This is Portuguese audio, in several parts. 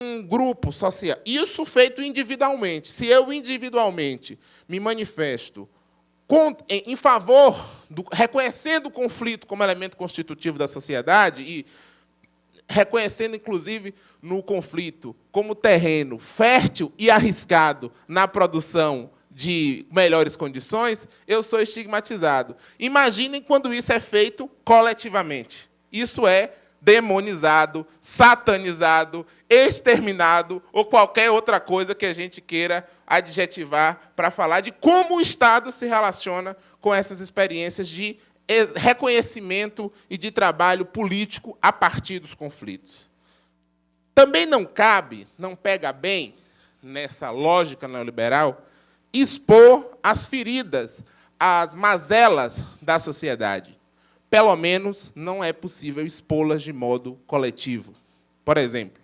um grupo social, isso feito individualmente. Se eu individualmente me manifesto em favor, reconhecendo o conflito como elemento constitutivo da sociedade e reconhecendo, inclusive, no conflito como terreno fértil e arriscado na produção de melhores condições, eu sou estigmatizado. Imaginem quando isso é feito coletivamente. Isso é demonizado, satanizado, exterminado ou qualquer outra coisa que a gente queira adjetivar para falar de como o Estado se relaciona com essas experiências de reconhecimento e de trabalho político a partir dos conflitos. Também não cabe, não pega bem, nessa lógica neoliberal, expor as feridas, as mazelas da sociedade. Pelo menos, não é possível expô-las de modo coletivo. Por exemplo,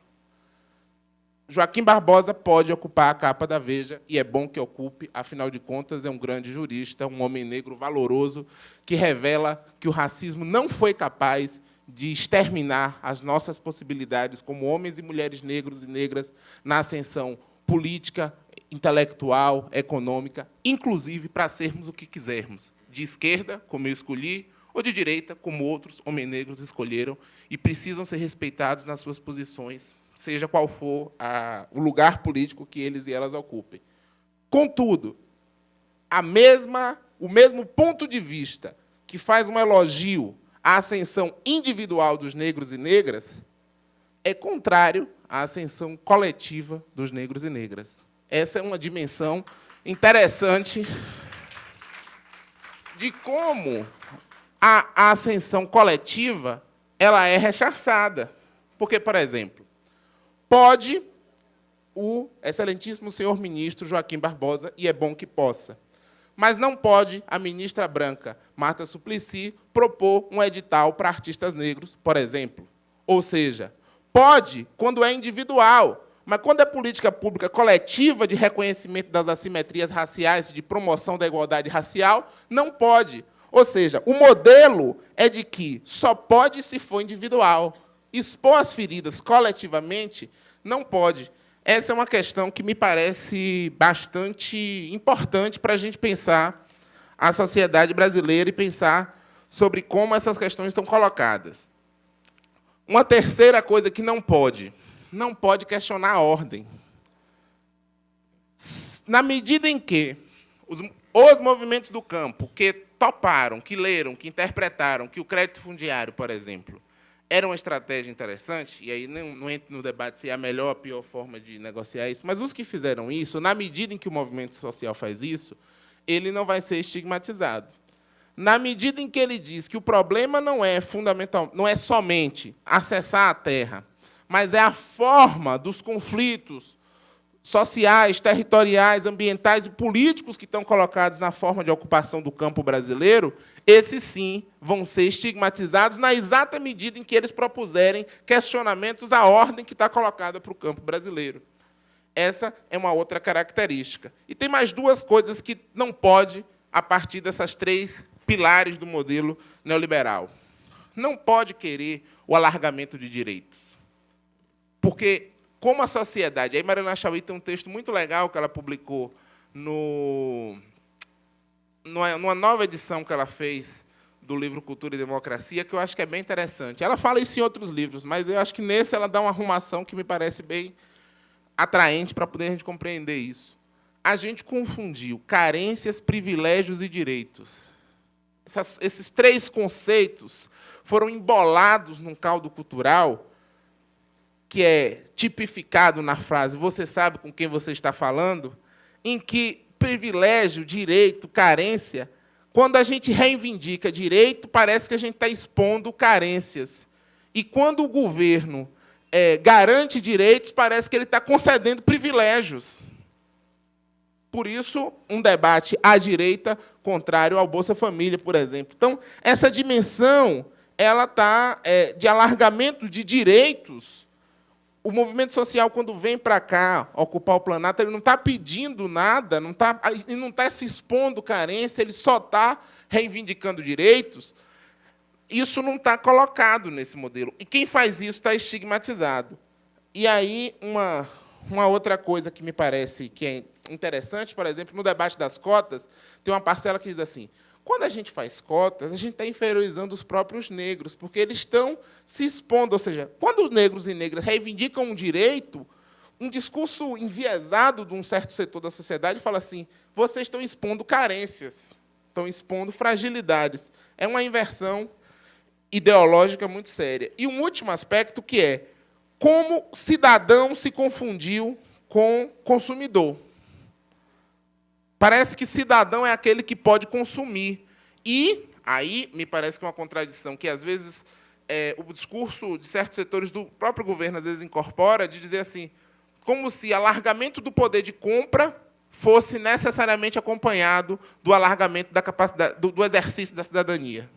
Joaquim Barbosa pode ocupar a capa da Veja, e é bom que ocupe, afinal de contas, é um grande jurista, um homem negro valoroso, que revela que o racismo não foi capaz de exterminar as nossas possibilidades como homens e mulheres negros e negras na ascensão política, intelectual, econômica, inclusive para sermos o que quisermos, de esquerda, como eu escolhi, ou de direita, como outros homens negros escolheram, e precisam ser respeitados nas suas posições, seja qual for o lugar político que eles e elas ocupem. Contudo, o mesmo ponto de vista que faz um elogio à ascensão individual dos negros e negras é contrário à ascensão coletiva dos negros e negras. Essa é uma dimensão interessante de como a ascensão coletiva ela é rechaçada. Porque, por exemplo, pode o excelentíssimo senhor ministro Joaquim Barbosa, e é bom que possa, mas não pode a ministra branca Marta Suplicy propor um edital para artistas negros, por exemplo. Ou seja, pode quando é individual, mas quando é política pública coletiva de reconhecimento das assimetrias raciais e de promoção da igualdade racial, não pode. Ou seja, o modelo é de que só pode se for individual. Expor as feridas coletivamente não pode. Essa é uma questão que me parece bastante importante para a gente pensar a sociedade brasileira e pensar sobre como essas questões estão colocadas. Uma terceira coisa que não pode questionar a ordem. Na medida em que os movimentos do campo que toparam, que leram, que interpretaram que o crédito fundiário, por exemplo, era uma estratégia interessante, e aí não entro no debate se é a melhor ou a pior forma de negociar isso, mas os que fizeram isso, na medida em que o movimento social faz isso, ele não vai ser estigmatizado. Na medida em que ele diz que o problema não é fundamental, não é somente acessar a terra, mas é a forma dos conflitos sociais, territoriais, ambientais e políticos que estão colocados na forma de ocupação do campo brasileiro, esses, sim, vão ser estigmatizados na exata medida em que eles propuserem questionamentos à ordem que está colocada para o campo brasileiro. Essa é uma outra característica. E tem mais duas coisas que não pode, a partir dessas três pilares do modelo neoliberal. Não pode querer o alargamento de direitos. Porque, como a sociedade... Aí Mariana Chauí tem um texto muito legal que ela publicou numa nova edição que ela fez do livro Cultura e Democracia, que eu acho que é bem interessante. Ela fala isso em outros livros, mas eu acho que nesse ela dá uma arrumação que me parece bem atraente para poder a gente compreender isso. A gente confundiu carências, privilégios e direitos. Esses três conceitos foram embolados num caldo cultural que é tipificado na frase "você sabe com quem você está falando", em que privilégio, direito, carência, quando a gente reivindica direito, parece que a gente está expondo carências. E quando o governo garante direitos, parece que ele está concedendo privilégios. Por isso, um debate à direita contrário ao Bolsa Família, por exemplo. Então, essa dimensão ela está de alargamento de direitos. O movimento social, quando vem para cá ocupar o Planalto, ele não está pedindo nada, não está se expondo carência, ele só está reivindicando direitos. Isso não está colocado nesse modelo. E quem faz isso está estigmatizado. E aí, uma outra coisa que me parece que é interessante, por exemplo, no debate das cotas, tem uma parcela que diz assim: quando a gente faz cotas, a gente está inferiorizando os próprios negros, porque eles estão se expondo. Ou seja, quando os negros e negras reivindicam um direito, um discurso enviesado de um certo setor da sociedade fala assim: vocês estão expondo carências, estão expondo fragilidades. É uma inversão ideológica muito séria. E um último aspecto, que é como cidadão se confundiu com consumidor. Parece que cidadão é aquele que pode consumir. E aí me parece que é uma contradição que, às vezes, o discurso de certos setores do próprio governo às vezes incorpora, de dizer assim, como se alargamento do poder de compra fosse necessariamente acompanhado do alargamento da capacidade do exercício da cidadania.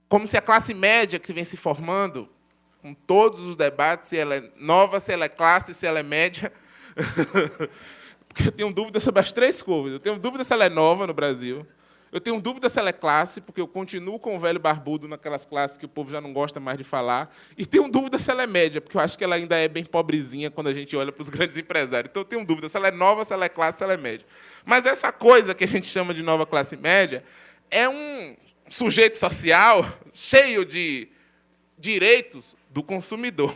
Como se a classe média que vem se formando, com todos os debates, se ela é nova, se ela é classe, se ela é média. Porque eu tenho dúvida sobre as três coisas. Eu tenho dúvida se ela é nova no Brasil. Eu tenho dúvida se ela é classe, porque eu continuo com o velho barbudo naquelas classes que o povo já não gosta mais de falar. E tenho dúvida se ela é média, porque eu acho que ela ainda é bem pobrezinha quando a gente olha para os grandes empresários. Então, eu tenho dúvida se ela é nova, se ela é classe, se ela é média. Mas essa coisa que a gente chama de nova classe média é um sujeito social cheio de direitos do consumidor.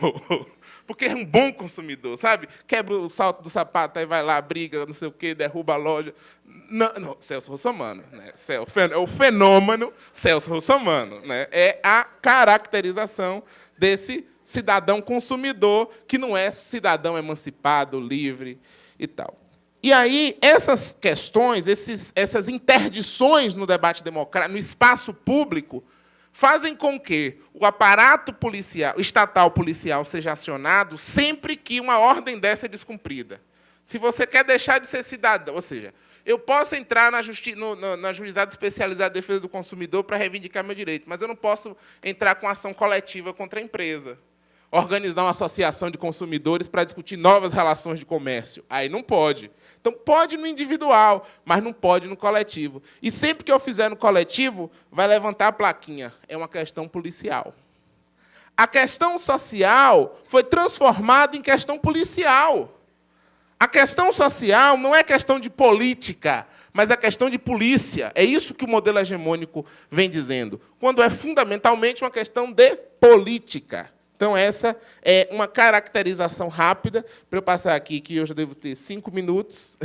Porque é um bom consumidor, sabe? Quebra o salto do sapato, aí vai lá, briga, não sei o quê, derruba a loja. Não, Celso Russomano. Né? É o fenômeno Celso Russomano. Né? É a caracterização desse cidadão consumidor, que não é cidadão emancipado, livre e tal. E aí, essas questões, essas interdições no debate democrático, no espaço público, fazem com que o aparato policial, estatal policial seja acionado sempre que uma ordem dessa é descumprida. Se você quer deixar de ser cidadão, ou seja, eu posso entrar na juizado especializado de defesa do consumidor para reivindicar meu direito, mas eu não posso entrar com ação coletiva contra a empresa, organizar uma associação de consumidores para discutir novas relações de comércio. Aí não pode. Então, pode no individual, mas não pode no coletivo. E sempre que eu fizer no coletivo, vai levantar a plaquinha. É uma questão policial. A questão social foi transformada em questão policial. A questão social não é questão de política, mas é questão de polícia. É isso que o modelo hegemônico vem dizendo, quando é fundamentalmente uma questão de política. Então, essa é uma caracterização rápida, para eu passar aqui, que eu já devo ter 5 minutos,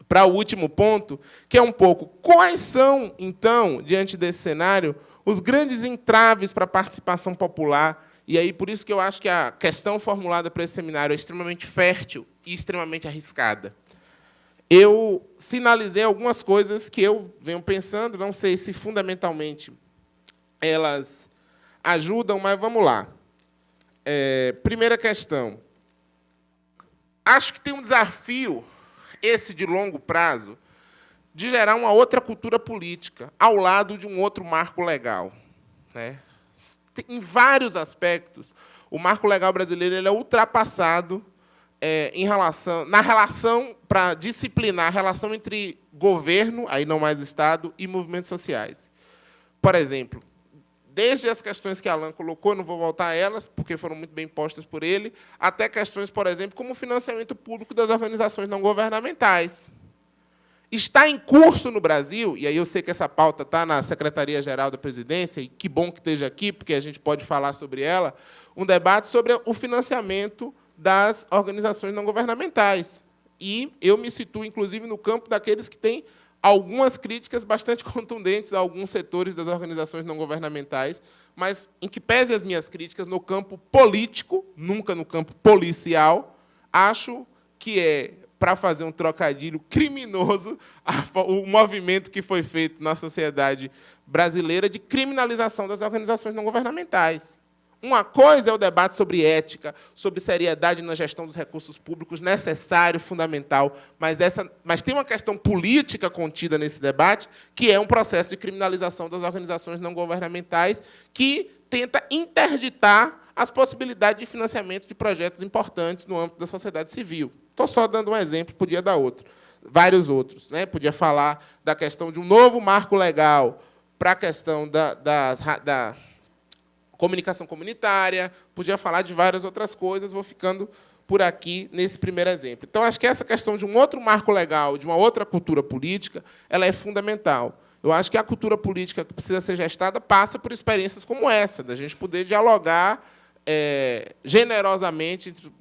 para o último ponto, que é um pouco quais são, então, diante desse cenário, os grandes entraves para a participação popular. E aí, por isso que eu acho que a questão formulada para esse seminário é extremamente fértil e extremamente arriscada. Eu sinalizei algumas coisas que eu venho pensando, não sei se fundamentalmente elas ajudam, mas vamos lá. Primeira questão. Acho que tem um desafio, esse de longo prazo, de gerar uma outra cultura política, ao lado de um outro marco legal. Né? Em vários aspectos, o marco legal brasileiro ele é ultrapassado na relação para disciplinar a relação entre governo, aí não mais Estado, e movimentos sociais. Por exemplo, desde as questões que Alan colocou, não vou voltar a elas, porque foram muito bem postas por ele, até questões, por exemplo, como o financiamento público das organizações não governamentais. Está em curso no Brasil, e aí eu sei que essa pauta está na Secretaria-Geral da Presidência, e que bom que esteja aqui, porque a gente pode falar sobre ela, um debate sobre o financiamento das organizações não governamentais. E eu me situo, inclusive, no campo daqueles que têm algumas críticas bastante contundentes a alguns setores das organizações não governamentais, mas, em que pese as minhas críticas, no campo político, nunca no campo policial, acho que é, para fazer um trocadilho criminoso, o movimento que foi feito na sociedade brasileira de criminalização das organizações não governamentais. Uma coisa é o debate sobre ética, sobre seriedade na gestão dos recursos públicos, necessário, fundamental, mas tem uma questão política contida nesse debate, que é um processo de criminalização das organizações não governamentais, que tenta interditar as possibilidades de financiamento de projetos importantes no âmbito da sociedade civil. Estou só dando um exemplo, podia dar outro, vários outros. Né? Podia falar da questão de um novo marco legal para a questão comunicação comunitária, podia falar de várias outras coisas, vou ficando por aqui nesse primeiro exemplo. Então, acho que essa questão de um outro marco legal, de uma outra cultura política, ela é fundamental. Eu acho que a cultura política que precisa ser gestada passa por experiências como essa, da gente poder dialogar generosamente entre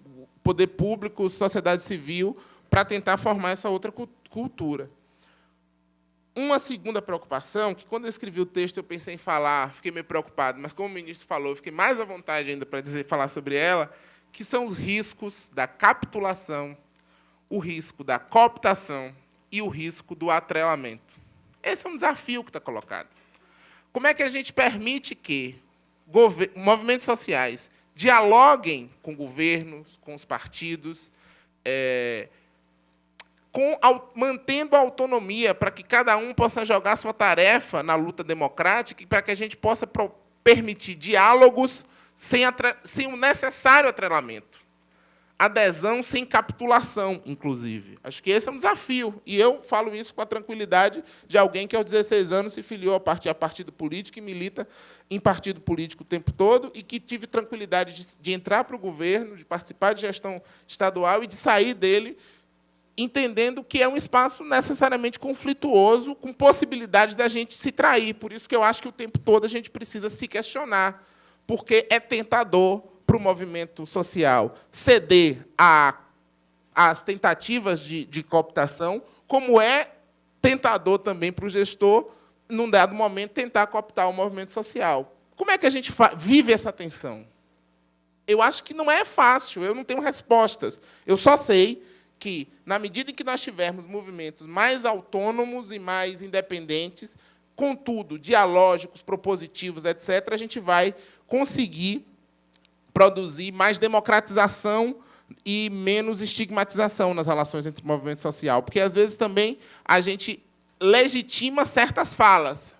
poder público, sociedade civil, para tentar formar essa outra cultura. Uma segunda preocupação, que quando eu escrevi o texto eu pensei em falar, fiquei meio preocupado, mas como o ministro falou, eu fiquei mais à vontade ainda para falar sobre ela, que são os riscos da capitulação, o risco da cooptação e o risco do atrelamento. Esse é um desafio que está colocado. Como é que a gente permite que movimentos sociais dialoguem com governos, com os partidos, mantendo a autonomia para que cada um possa jogar sua tarefa na luta democrática e para que a gente possa permitir diálogos sem o necessário atrelamento. Adesão sem capitulação, inclusive. Acho que esse é um desafio. E eu falo isso com a tranquilidade de alguém que, aos 16 anos, se filiou a partido político e milita em partido político o tempo todo e que tive tranquilidade de entrar para o governo, de participar de gestão estadual e de sair dele, entendendo que é um espaço necessariamente conflituoso, com possibilidade da gente se trair. Por isso que eu acho que o tempo todo a gente precisa se questionar, porque é tentador para o movimento social ceder às tentativas de cooptação, como é tentador também para o gestor, num dado momento, tentar cooptar o movimento social. Como é que a gente vive essa tensão? Eu acho que não é fácil, eu não tenho respostas. Eu só sei que, na medida em que nós tivermos movimentos mais autônomos e mais independentes, contudo, dialógicos, propositivos, etc., a gente vai conseguir produzir mais democratização e menos estigmatização nas relações entre o movimento social. Porque, às vezes, também a gente legitima certas falas.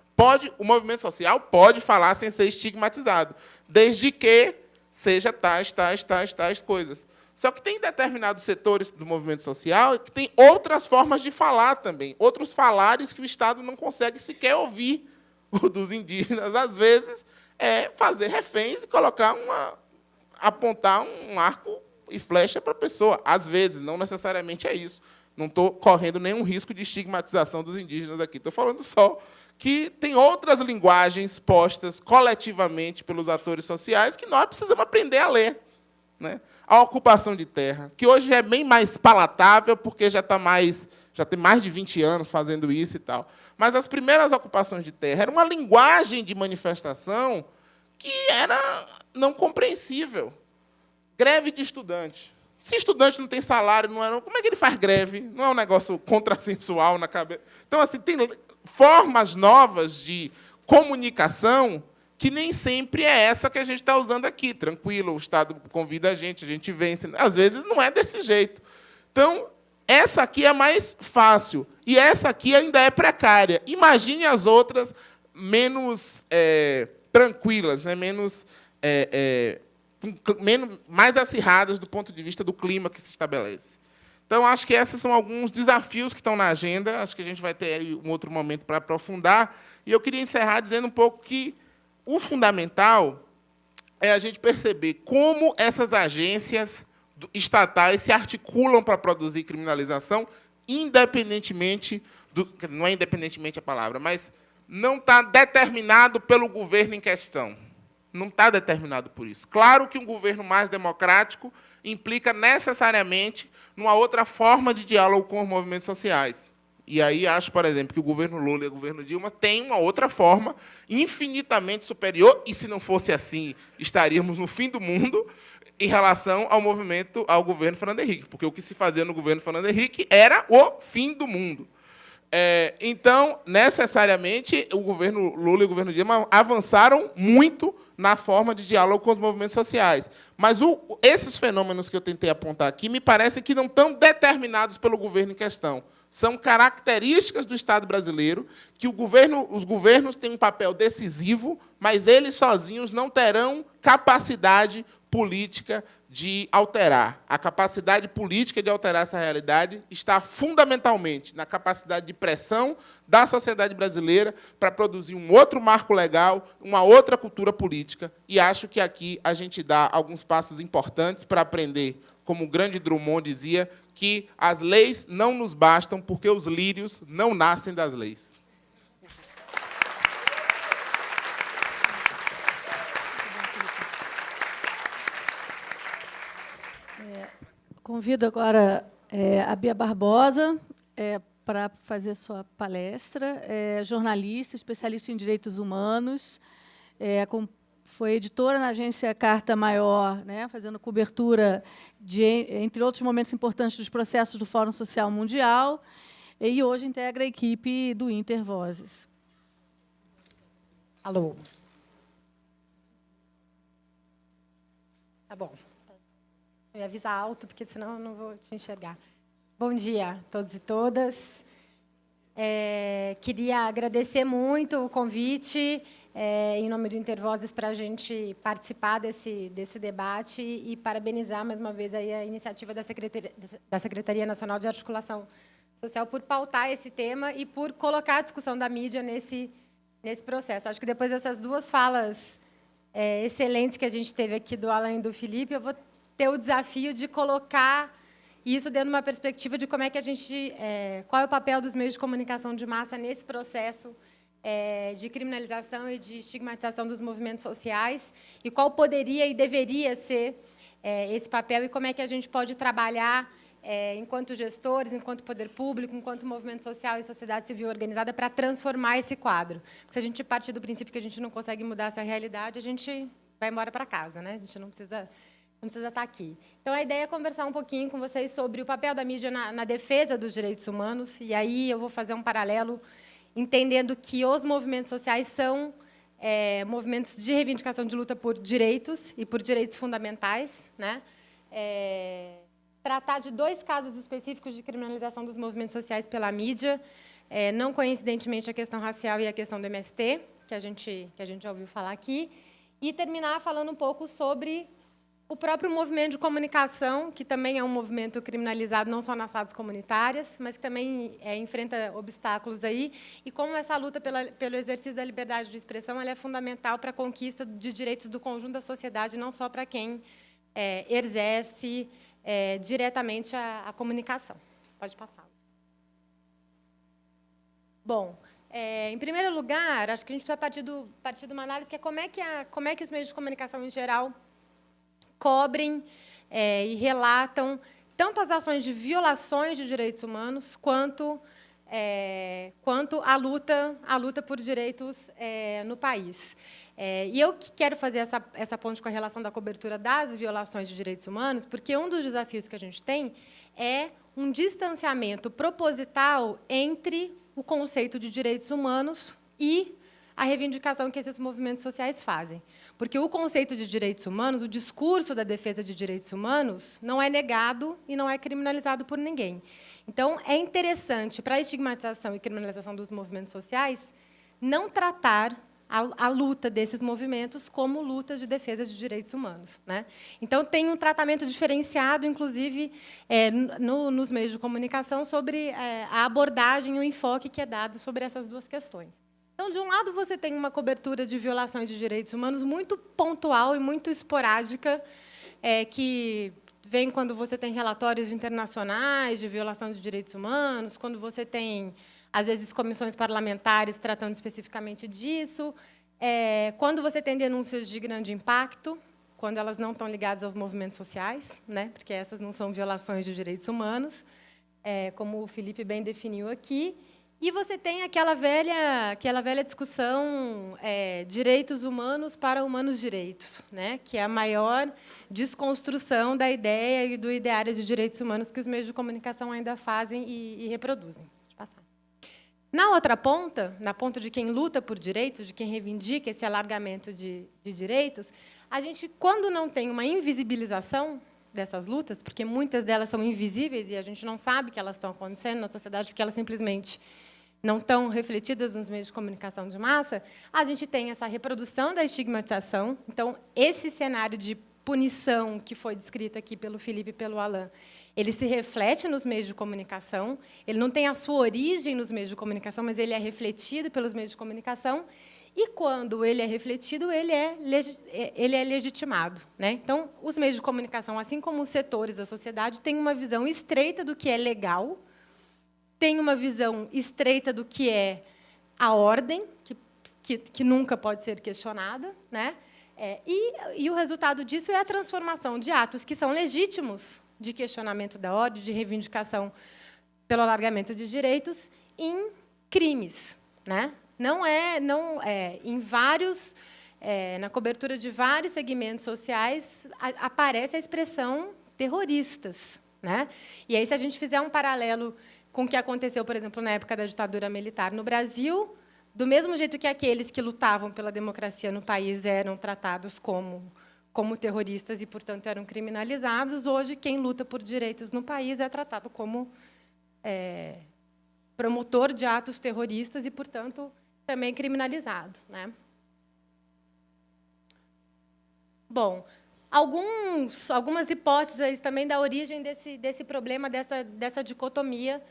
O movimento social pode falar sem ser estigmatizado, desde que seja tais coisas. Só que tem determinados setores do movimento social que têm outras formas de falar também, outros falares que o Estado não consegue sequer ouvir. O dos indígenas, às vezes, é fazer reféns e apontar um arco e flecha para a pessoa. Às vezes, não necessariamente é isso. Não estou correndo nenhum risco de estigmatização dos indígenas aqui. Estou falando só que tem outras linguagens postas coletivamente pelos atores sociais que nós precisamos aprender a ler. Né? A ocupação de terra, que hoje é bem mais palatável, porque já tem mais de 20 anos fazendo isso e tal. Mas as primeiras ocupações de terra era uma linguagem de manifestação que era não compreensível. Greve de estudante. Se estudante não tem salário, como é que ele faz greve? Não é um negócio contrassensual na cabeça. Então, assim, tem formas novas de comunicação que nem sempre é essa que a gente está usando aqui. Tranquilo, o Estado convida a gente vence. Às vezes não é desse jeito. Então, essa aqui é mais fácil. E essa aqui ainda é precária. Imagine as outras menos tranquilas, né? Mais acirradas do ponto de vista do clima que se estabelece. Então, acho que esses são alguns desafios que estão na agenda. Acho que a gente vai ter aí um outro momento para aprofundar. E eu queria encerrar dizendo um pouco que o fundamental é a gente perceber como essas agências estatais se articulam para produzir criminalização, independentemente não é independentemente a palavra, mas não está determinado pelo governo em questão. Não está determinado por isso. Claro que um governo mais democrático implica necessariamente numa outra forma de diálogo com os movimentos sociais. E aí acho, por exemplo, que o governo Lula e o governo Dilma têm uma outra forma infinitamente superior, e se não fosse assim, estaríamos no fim do mundo em relação ao governo Fernando Henrique, porque o que se fazia no governo Fernando Henrique era o fim do mundo. Então, necessariamente, o governo Lula e o governo Dilma avançaram muito na forma de diálogo com os movimentos sociais. Mas esses fenômenos que eu tentei apontar aqui me parecem que não estão determinados pelo governo em questão. São características do Estado brasileiro que os governos têm um papel decisivo, mas eles sozinhos não terão capacidade política de alterar, a capacidade política de alterar essa realidade está fundamentalmente na capacidade de pressão da sociedade brasileira para produzir um outro marco legal, uma outra cultura política. E acho que aqui a gente dá alguns passos importantes para aprender, como o grande Drummond dizia, que as leis não nos bastam porque os lírios não nascem das leis. Convido agora a Bia Barbosa para fazer sua palestra. Jornalista, especialista em direitos humanos, foi editora na agência Carta Maior, né, fazendo cobertura, entre outros momentos importantes, dos processos do Fórum Social Mundial, e hoje integra a equipe do Intervozes. Alô. Tá bom. Eu ia avisar alto, porque senão eu não vou te enxergar. Bom dia a todos e todas. Queria agradecer muito o convite, em nome do Intervozes, para a gente participar desse debate e parabenizar, mais uma vez, aí a iniciativa da Secretaria Nacional de Articulação Social por pautar esse tema e por colocar a discussão da mídia nesse processo. Acho que, depois dessas duas falas excelentes que a gente teve aqui, do Alan e do Felipe, eu vou ter o desafio de colocar isso dentro de uma perspectiva de como é que a gente, qual é o papel dos meios de comunicação de massa nesse processo de criminalização e de estigmatização dos movimentos sociais, e qual poderia e deveria ser esse papel, e como é que a gente pode trabalhar enquanto gestores, enquanto poder público, enquanto movimento social e sociedade civil organizada, para transformar esse quadro. Porque, se a gente partir do princípio que a gente não consegue mudar essa realidade, a gente vai embora para casa, né? A gente não precisa estar aqui. Então, a ideia é conversar um pouquinho com vocês sobre o papel da mídia na defesa dos direitos humanos, e aí eu vou fazer um paralelo, entendendo que os movimentos sociais são movimentos de reivindicação de luta por direitos e por direitos fundamentais, né? Tratar de dois casos específicos de criminalização dos movimentos sociais pela mídia, não coincidentemente a questão racial e a questão do MST, que a gente já ouviu falar aqui, e terminar falando um pouco sobre o próprio movimento de comunicação, que também é um movimento criminalizado não só nas salas comunitárias, mas que também enfrenta obstáculos aí, e como essa luta pelo exercício da liberdade de expressão ela é fundamental para a conquista de direitos do conjunto da sociedade, não só para quem exerce diretamente a comunicação. Pode passar. Bom, em primeiro lugar, acho que a gente precisa partir de uma análise que é como é que os meios de comunicação, em geral, cobrem e relatam tanto as ações de violações de direitos humanos quanto a luta por direitos no país. E eu quero fazer essa ponte com a relação da cobertura das violações de direitos humanos, porque um dos desafios que a gente tem é um distanciamento proposital entre o conceito de direitos humanos e a reivindicação que esses movimentos sociais fazem. Porque o conceito de direitos humanos, o discurso da defesa de direitos humanos, não é negado e não é criminalizado por ninguém. Então, é interessante, para a estigmatização e criminalização dos movimentos sociais, não tratar a luta desses movimentos como lutas de defesa de direitos humanos, né? Então, tem um tratamento diferenciado, inclusive, nos meios de comunicação, sobre a abordagem e o enfoque que é dado sobre essas duas questões. Então, de um lado, você tem uma cobertura de violações de direitos humanos muito pontual e muito esporádica, que vem quando você tem relatórios internacionais de violação de direitos humanos, quando você tem, às vezes, comissões parlamentares tratando especificamente disso, quando você tem denúncias de grande impacto, quando elas não estão ligadas aos movimentos sociais, né, porque essas não são violações de direitos humanos, como o Felipe bem definiu aqui. E você tem aquela velha discussão, direitos humanos para humanos direitos, né, que é a maior desconstrução da ideia e do ideário de direitos humanos que os meios de comunicação ainda fazem e reproduzem. Deixa eu passar. Na outra ponta, na ponta de quem luta por direitos, de quem reivindica esse alargamento de direitos, a gente, quando não tem uma invisibilização dessas lutas, porque muitas delas são invisíveis e a gente não sabe que elas estão acontecendo na sociedade, porque elas simplesmente não estão refletidas nos meios de comunicação de massa, a gente tem essa reprodução da estigmatização. Então, esse cenário de punição que foi descrito aqui pelo Felipe e pelo Alain, ele se reflete nos meios de comunicação, ele não tem a sua origem nos meios de comunicação, mas ele é refletido pelos meios de comunicação, e, quando ele é refletido, ele é legitimado, né? Então, os meios de comunicação, assim como os setores da sociedade, têm uma visão estreita do que é legal, têm uma visão estreita do que é a ordem, que nunca pode ser questionada, né? E o resultado disso é a transformação de atos que são legítimos, de questionamento da ordem, de reivindicação pelo alargamento de direitos, em crimes, né? Na cobertura de vários segmentos sociais aparece a expressão terroristas, né? E aí, se a gente fizer um paralelo com o que aconteceu, por exemplo, na época da ditadura militar no Brasil, do mesmo jeito que aqueles que lutavam pela democracia no país eram tratados como terroristas e, portanto, eram criminalizados, hoje quem luta por direitos no país é tratado como promotor de atos terroristas e, portanto, também criminalizado, né? Bom, algumas hipóteses também da origem desse problema, dessa dicotomia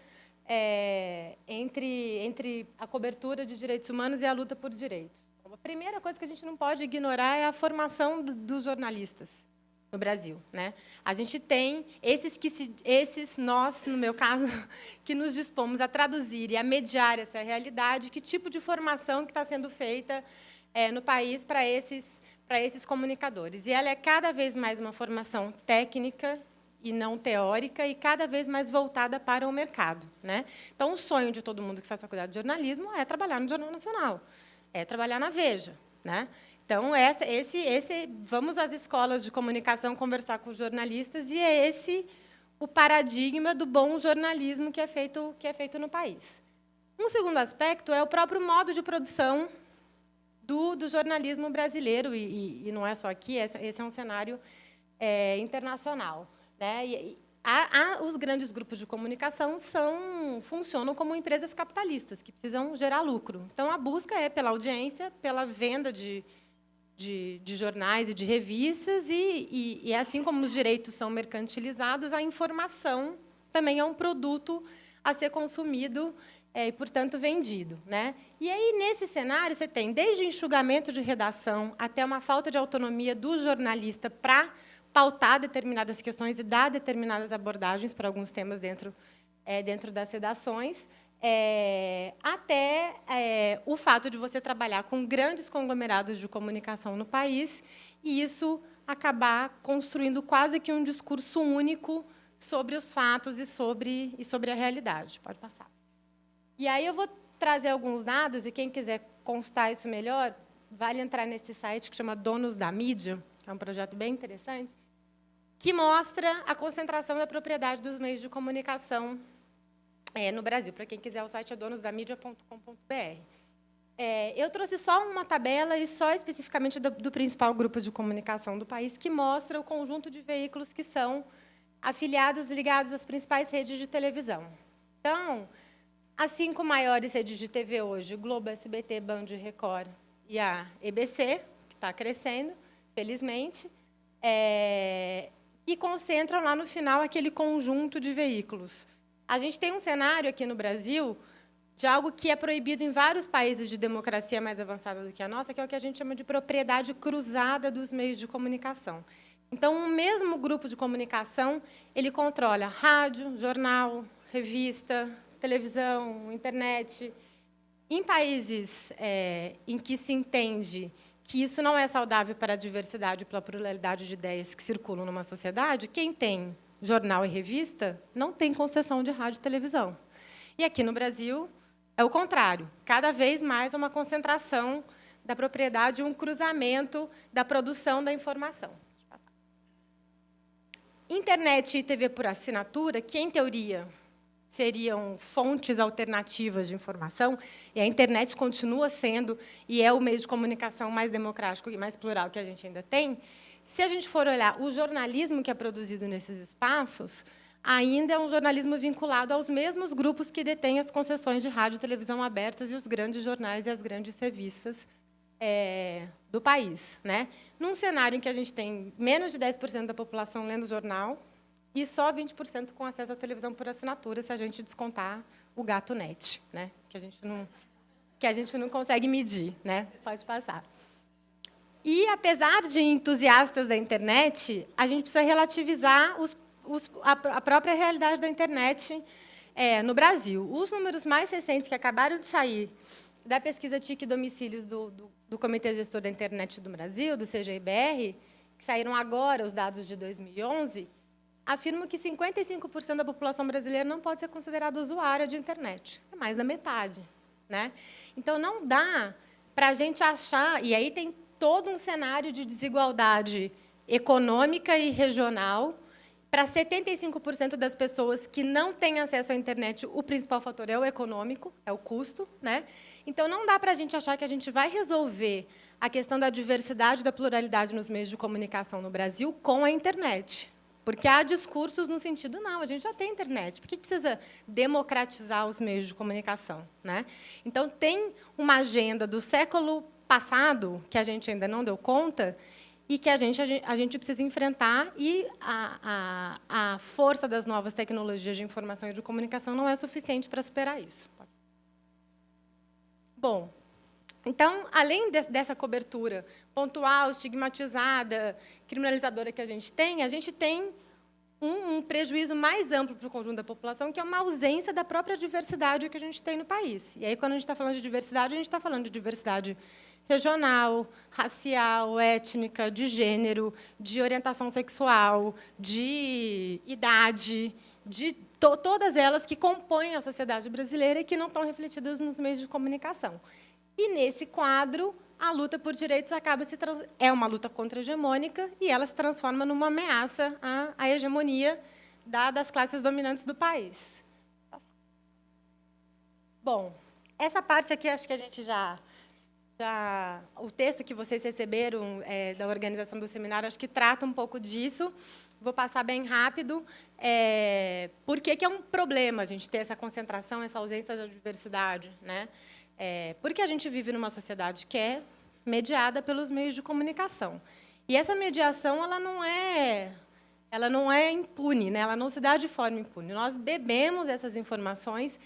entre a cobertura de direitos humanos e a luta por direitos. A primeira coisa que a gente não pode ignorar é a formação dos jornalistas no Brasil, né? A gente tem nós, no meu caso, que nos dispomos a traduzir e a mediar essa realidade, que tipo de formação que está sendo feita no país para esses comunicadores. E ela é cada vez mais uma formação técnica e não teórica, e cada vez mais voltada para o mercado, né? Então, o sonho de todo mundo que faz faculdade de jornalismo é trabalhar no Jornal Nacional, é trabalhar na Veja, né? Então, vamos às escolas de comunicação conversar com os jornalistas, e é esse o paradigma do bom jornalismo que é feito no país. Um segundo aspecto é o próprio modo de produção do jornalismo brasileiro, e não é só aqui, esse é um cenário internacional, né? Os grandes grupos de comunicação funcionam como empresas capitalistas, que precisam gerar lucro. Então, a busca é pela audiência, pela venda de jornais e de revistas, e assim como os direitos são mercantilizados, a informação também é um produto a ser consumido e, portanto, vendido, né? E aí, nesse cenário, você tem desde enxugamento de redação até uma falta de autonomia do jornalista para pautar determinadas questões e dar determinadas abordagens para alguns temas dentro das redações, até o fato de você trabalhar com grandes conglomerados de comunicação no país e isso acabar construindo quase que um discurso único sobre os fatos e sobre a realidade. Pode passar. E aí eu vou trazer alguns dados, e quem quiser constar isso melhor, vale entrar nesse site que chama Donos da Mídia, que é um projeto bem interessante, que mostra a concentração da propriedade dos meios de comunicação no Brasil. Para quem quiser, o site é donosdamedia.com.br. Eu trouxe só uma tabela, e só especificamente do principal grupo de comunicação do país, que mostra o conjunto de veículos que são afiliados, ligados às principais redes de televisão. Então, as 5 maiores redes de TV hoje, Globo, SBT, Band, Record e a EBC, que está crescendo, felizmente, e concentram lá no final aquele conjunto de veículos. A gente tem um cenário aqui no Brasil de algo que é proibido em vários países de democracia mais avançada do que a nossa, que é o que a gente chama de propriedade cruzada dos meios de comunicação. Então, um mesmo grupo de comunicação, ele controla rádio, jornal, revista, televisão, internet. Em países em que se entende que isso não é saudável para a diversidade e para a pluralidade de ideias que circulam numa sociedade, quem tem jornal e revista não tem concessão de rádio e televisão. E aqui no Brasil é o contrário. Cada vez mais é uma concentração da propriedade, um cruzamento da produção da informação. Deixa eu passar. Internet e TV por assinatura, que, em teoria, seriam fontes alternativas de informação, e a internet continua sendo, e é o meio de comunicação mais democrático e mais plural que a gente ainda tem. Se a gente for olhar o jornalismo que é produzido nesses espaços, ainda é um jornalismo vinculado aos mesmos grupos que detêm as concessões de rádio e televisão abertas e os grandes jornais e as grandes revistas do país, né? Num cenário em que a gente tem menos de 10% da população lendo jornal e só 20% com acesso à televisão por assinatura, se a gente descontar o gato net, né? Que a gente não consegue medir, né? Pode passar. E, apesar de entusiastas da internet, a gente precisa relativizar a própria realidade da internet no Brasil. Os números mais recentes que acabaram de sair da pesquisa TIC Domicílios do Comitê Gestor da Internet do Brasil, do CGIBR, que saíram agora, os dados de 2011, afirmam que 55% da população brasileira não pode ser considerada usuária de internet. É mais da metade, né? Então, não dá para a gente achar... E aí tem todo um cenário de desigualdade econômica e regional. Para 75% das pessoas que não têm acesso à internet, o principal fator é o econômico, é o custo, né? Então, não dá para a gente achar que a gente vai resolver a questão da diversidade e da pluralidade nos meios de comunicação no Brasil com a internet. Porque há discursos no sentido, não, a gente já tem internet, por que precisa democratizar os meios de comunicação, né? Então, tem uma agenda do século passado, que a gente ainda não deu conta, e que a gente precisa enfrentar, e a força das novas tecnologias de informação e de comunicação não é suficiente para superar isso. Bom, então, além dessa cobertura pontual, estigmatizada, criminalizadora que a gente tem um prejuízo mais amplo para o conjunto da população, que é uma ausência da própria diversidade que a gente tem no país. E aí, quando a gente está falando de diversidade, a gente está falando de diversidade regional, racial, étnica, de gênero, de orientação sexual, de idade, de todas elas que compõem a sociedade brasileira e que não estão refletidas nos meios de comunicação. E, nesse quadro, a luta por direitos é uma luta contra-hegemônica e ela se transforma numa ameaça à hegemonia das classes dominantes do país. Bom, essa parte aqui, acho que a gente o texto que vocês receberam da organização do seminário, acho que trata um pouco disso. Vou passar bem rápido. Por que é um problema a gente ter essa concentração, essa ausência da diversidade, né? Porque a gente vive numa sociedade que é mediada pelos meios de comunicação. E essa mediação ela não é impune, né? Ela não se dá de forma impune. Nós bebemos essas informações,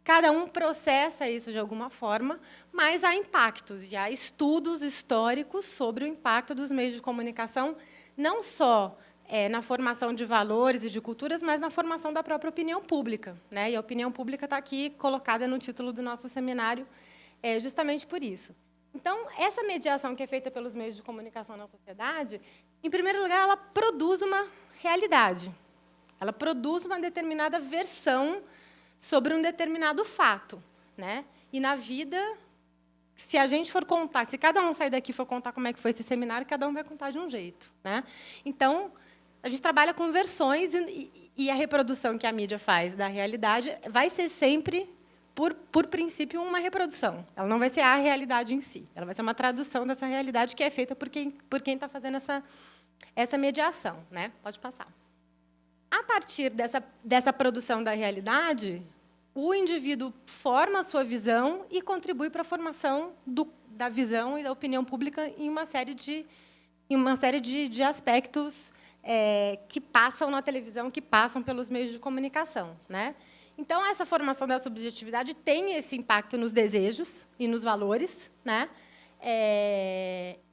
cada um processa isso de alguma forma, mas há impactos, e há estudos históricos sobre o impacto dos meios de comunicação, não só na formação de valores e de culturas, mas na formação da própria opinião pública, né? E a opinião pública está aqui colocada no título do nosso seminário, justamente por isso. Então, essa mediação que é feita pelos meios de comunicação na sociedade, em primeiro lugar, ela produz uma realidade. Ela produz uma determinada versão sobre um determinado fato, né? E, na vida, se a gente for contar, se cada um sair daqui e for contar como é que foi esse seminário, cada um vai contar de um jeito, né? Então, a gente trabalha com versões e a reprodução que a mídia faz da realidade vai ser sempre, por princípio, uma reprodução. Ela não vai ser a realidade em si. Ela vai ser uma tradução dessa realidade que é feita por quem está fazendo essa mediação, né? Pode passar. A partir dessa produção da realidade, o indivíduo forma a sua visão e contribui para a formação da visão e da opinião pública em uma série de aspectos que passam na televisão, que passam pelos meios de comunicação, né? Então, essa formação da subjetividade tem esse impacto nos desejos e nos valores, né?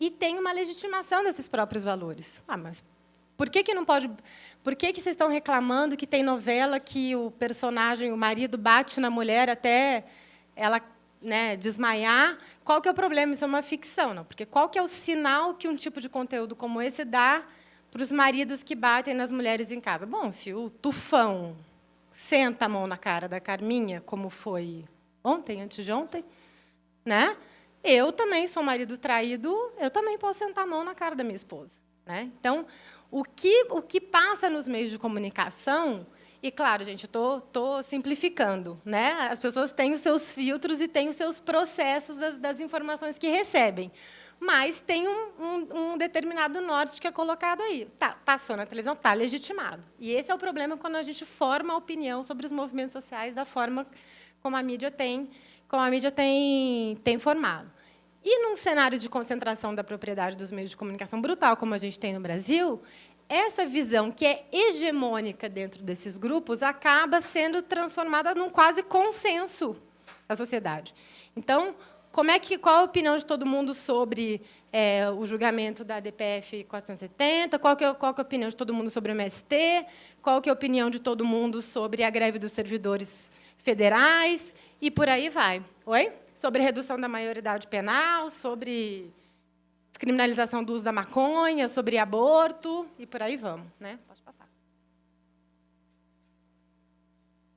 E tem uma legitimação desses próprios valores. Mas por que não pode? Por que vocês estão reclamando que tem novela que o personagem, o marido, bate na mulher até ela, né, desmaiar? Qual que é o problema? Isso é uma ficção, não? Porque qual que é o sinal que um tipo de conteúdo como esse dá para os maridos que batem nas mulheres em casa? Bom, se o Tufão senta a mão na cara da Carminha, como foi ontem, antes de ontem, né? Eu também sou marido traído, eu também posso sentar a mão na cara da minha esposa, né? Então, o que passa nos meios de comunicação, e, claro, gente, eu estou simplificando, né? As pessoas têm os seus filtros e têm os seus processos das informações que recebem, mas tem um determinado norte que é colocado aí. Passou na televisão, está legitimado. E esse é o problema quando a gente forma a opinião sobre os movimentos sociais da forma como a mídia tem formado. E num cenário de concentração da propriedade dos meios de comunicação brutal, como a gente tem no Brasil, essa visão que é hegemônica dentro desses grupos acaba sendo transformada num quase consenso da sociedade. Então, qual a opinião de todo mundo sobre o julgamento da DPF 470? Qual que é a opinião de todo mundo sobre o MST? Qual que é a opinião de todo mundo sobre a greve dos servidores federais? E por aí vai. Oi? Sobre redução da maioridade penal, sobre descriminalização do uso da maconha, sobre aborto, e por aí vamos. Né? Pode passar.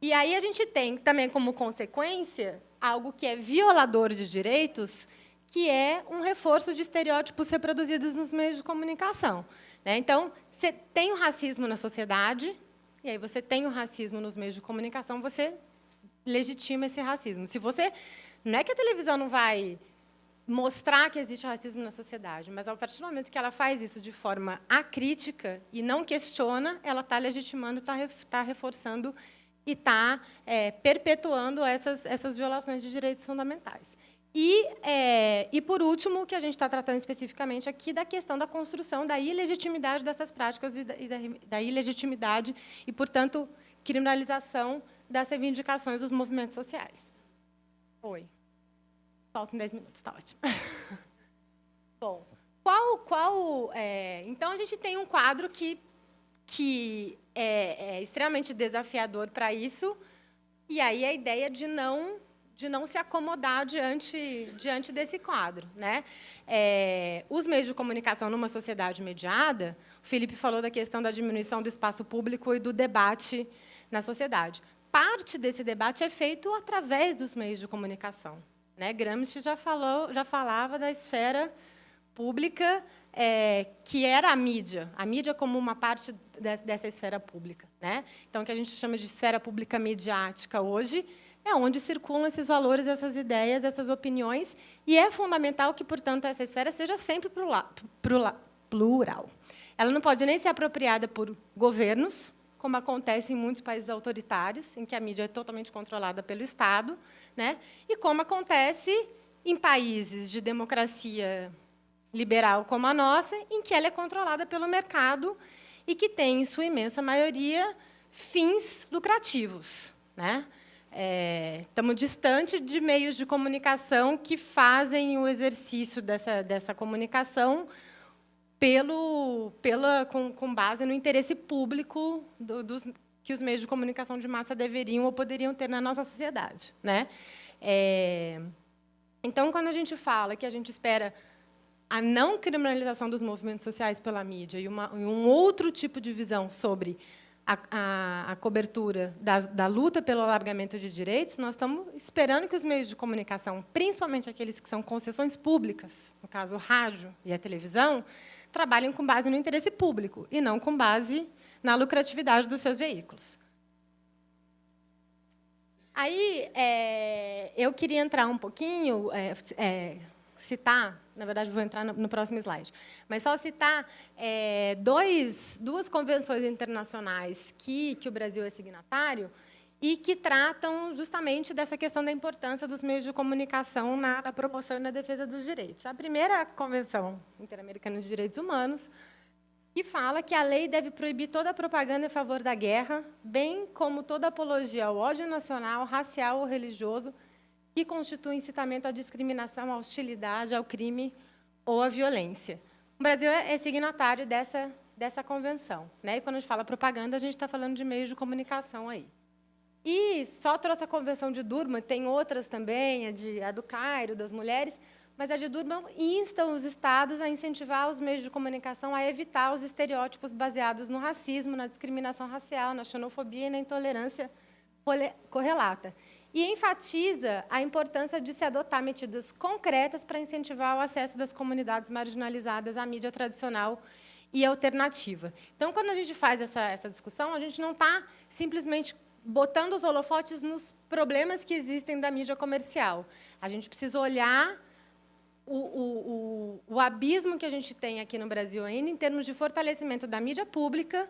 E aí a gente tem também como consequência algo que é violador de direitos, que é um reforço de estereótipos reproduzidos nos meios de comunicação. Né? Então, você tem o racismo na sociedade, e aí você tem o racismo nos meios de comunicação, você legitima esse racismo. Se você... Não é que a televisão não vai mostrar que existe racismo na sociedade, mas, a partir do momento que ela faz isso de forma acrítica e não questiona, ela está legitimando, está reforçando e está perpetuando essas violações de direitos fundamentais. E, por último, o que a gente está tratando especificamente aqui da questão da construção da ilegitimidade dessas práticas e da ilegitimidade e, portanto, criminalização das reivindicações dos movimentos sociais. Oi. Faltam 10 minutos, está ótimo. Bom, então, a gente tem um quadro que é extremamente desafiador para isso, e aí a ideia de não se acomodar diante desse quadro. Né? Os meios de comunicação numa sociedade mediada, o Felipe falou da questão da diminuição do espaço público e do debate na sociedade. Parte desse debate é feito através dos meios de comunicação. Né? Gramsci já falava da esfera pública, que era a mídia como uma parte dessa esfera pública. Né? Então, o que a gente chama de esfera pública mediática hoje é onde circulam esses valores, essas ideias, essas opiniões, e é fundamental que, portanto, essa esfera seja sempre plural. Ela não pode nem ser apropriada por governos, como acontece em muitos países autoritários, em que a mídia é totalmente controlada pelo Estado, né? E como acontece em países de democracia liberal como a nossa, em que ela é controlada pelo mercado e que tem, em sua imensa maioria, fins lucrativos. Né? Estamos distante de meios de comunicação que fazem o exercício dessa comunicação com base no interesse público que os meios de comunicação de massa deveriam ou poderiam ter na nossa sociedade. Né? Então, quando a gente fala que a gente espera a não criminalização dos movimentos sociais pela mídia e um outro tipo de visão sobre a cobertura da luta pelo alargamento de direitos, nós estamos esperando que os meios de comunicação, principalmente aqueles que são concessões públicas, no caso o rádio e a televisão, trabalhem com base no interesse público e não com base na lucratividade dos seus veículos. Aí, eu queria entrar um pouquinho, citar, na verdade, vou entrar no próximo slide, mas só citar duas convenções internacionais que o Brasil é signatário e que tratam justamente dessa questão da importância dos meios de comunicação na promoção e na defesa dos direitos. A primeira é a Convenção Interamericana de Direitos Humanos, que fala que a lei deve proibir toda propaganda em favor da guerra, bem como toda apologia ao ódio nacional, racial ou religioso, que constitui incitamento à discriminação, à hostilidade, ao crime ou à violência. O Brasil é signatário dessa convenção. Né? E, quando a gente fala propaganda, a gente está falando de meios de comunicação aí. E só trouxe a Convenção de Durban, tem outras também, a do Cairo, das mulheres, mas a de Durban insta os Estados a incentivar os meios de comunicação a evitar os estereótipos baseados no racismo, na discriminação racial, na xenofobia e na intolerância correlata. E enfatiza a importância de se adotar medidas concretas para incentivar o acesso das comunidades marginalizadas à mídia tradicional e alternativa. Então, quando a gente faz essa discussão, a gente não está simplesmente botando os holofotes nos problemas que existem da mídia comercial. A gente precisa olhar o abismo que a gente tem aqui no Brasil ainda em termos de fortalecimento da mídia pública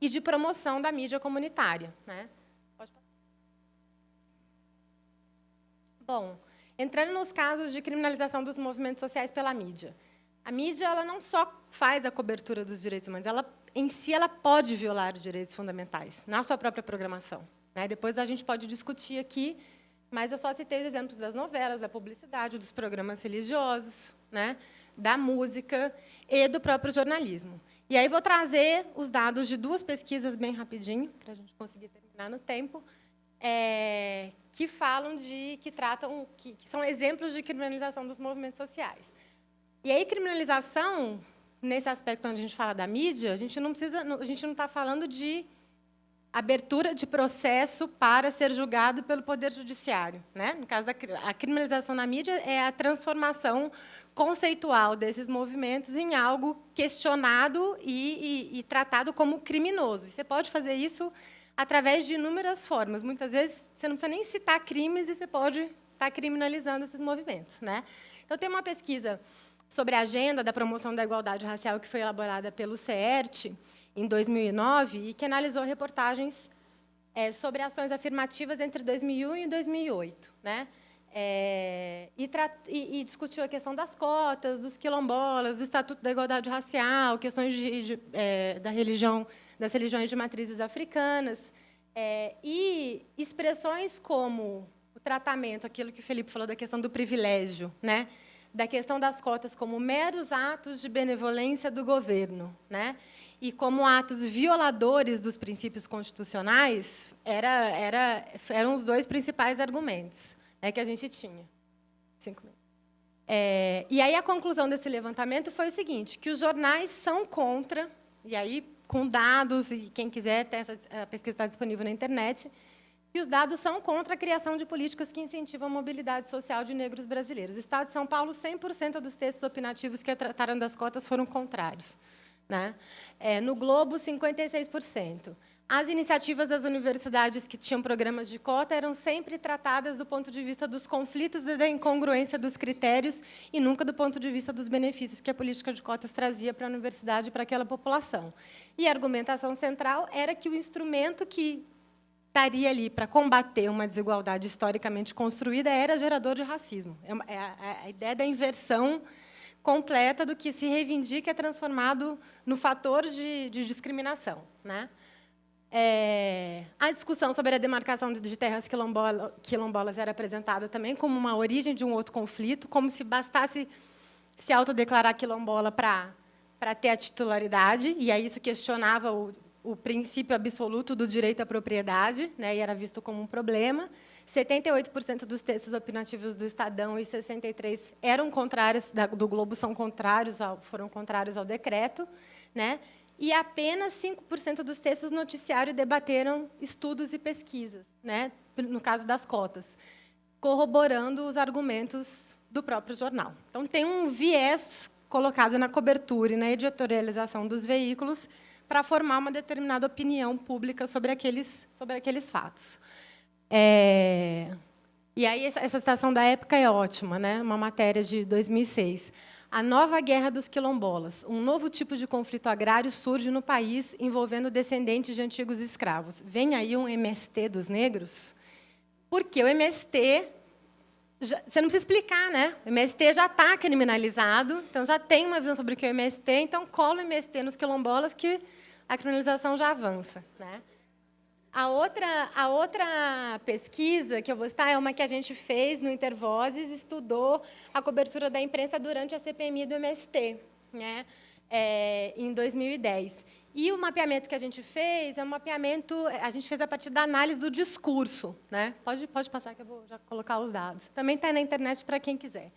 e de promoção da mídia comunitária. Né? Pode passar. Bom, Entrando nos casos de criminalização dos movimentos sociais pela mídia. A mídia ela não só faz a cobertura dos direitos humanos, ela, em si, ela pode violar os direitos fundamentais na sua própria programação. Né? Depois a gente pode discutir aqui, mas eu só citei os exemplos das novelas, da publicidade, dos programas religiosos, né? Da música e do próprio jornalismo. E aí vou trazer os dados de 2 pesquisas bem rapidinho, para a gente conseguir terminar no tempo, que falam que são exemplos de criminalização dos movimentos sociais. E aí, criminalização, nesse aspecto onde a gente fala da mídia, a gente não está falando de abertura de processo para ser julgado pelo Poder Judiciário. Né? No caso a criminalização na mídia é a transformação conceitual desses movimentos em algo questionado e tratado como criminoso. E você pode fazer isso através de inúmeras formas. Muitas vezes, você não precisa nem citar crimes e você pode estar criminalizando esses movimentos. Né? Então, tem uma pesquisa sobre a agenda da promoção da igualdade racial que foi elaborada pelo CERT, em 2009, e que analisou reportagens sobre ações afirmativas entre 2001 e 2008. Né? E discutiu a questão das cotas, dos quilombolas, do Estatuto da Igualdade Racial, questões das religiões de matrizes africanas, e expressões como o tratamento, aquilo que o Felipe falou da questão do privilégio, né? Da questão das cotas como meros atos de benevolência do governo, né? E como atos violadores dos princípios constitucionais, eram os 2 principais argumentos, né, que a gente tinha. 5 minutos. E aí a conclusão desse levantamento foi o seguinte, que os jornais são contra, e aí com dados, e quem quiser, a pesquisa está disponível na internet, que os dados são contra a criação de políticas que incentivam a mobilidade social de negros brasileiros. No Estado de São Paulo, 100% dos textos opinativos que trataram das cotas foram contrários. Né? No Globo, 56%. As iniciativas das universidades que tinham programas de cota eram sempre tratadas do ponto de vista dos conflitos e da incongruência dos critérios e nunca do ponto de vista dos benefícios que a política de cotas trazia para a universidade e para aquela população. E a argumentação central era que o instrumento que estaria ali para combater uma desigualdade historicamente construída era gerador de racismo. A ideia da inversão completa do que se reivindica é transformado no fator de discriminação. Né? A discussão sobre a demarcação de terras quilombolas era apresentada também como uma origem de um outro conflito, como se bastasse se autodeclarar quilombola para ter a titularidade, e aí isso questionava o princípio absoluto do direito à propriedade, né, e era visto como um problema. 78% dos textos opinativos do Estadão e 63% eram contrários, do Globo foram contrários ao decreto, né, e apenas 5% dos textos noticiário debateram estudos e pesquisas, né, no caso das cotas, corroborando os argumentos do próprio jornal. Então, tem um viés colocado na cobertura e na editorialização dos veículos para formar uma determinada opinião pública sobre aqueles fatos. E aí essa citação da época é ótima, né? Uma matéria de 2006. A nova guerra dos quilombolas. Um novo tipo de conflito agrário surge no país envolvendo descendentes de antigos escravos. Vem aí um MST dos negros? Porque o MST... Você não precisa explicar, né? O MST já está criminalizado, então já tem uma visão sobre o que é o MST, então cola o MST nos quilombolas que a criminalização já avança. Né? A outra pesquisa que eu vou citar é uma que a gente fez no Intervozes, estudou a cobertura da imprensa durante a CPMI do MST, né? Em 2010. E o mapeamento que a gente fez é um mapeamento, a gente fez a partir da análise do discurso. Né? Pode passar, que eu vou já colocar os dados. Também está na internet para quem quiser.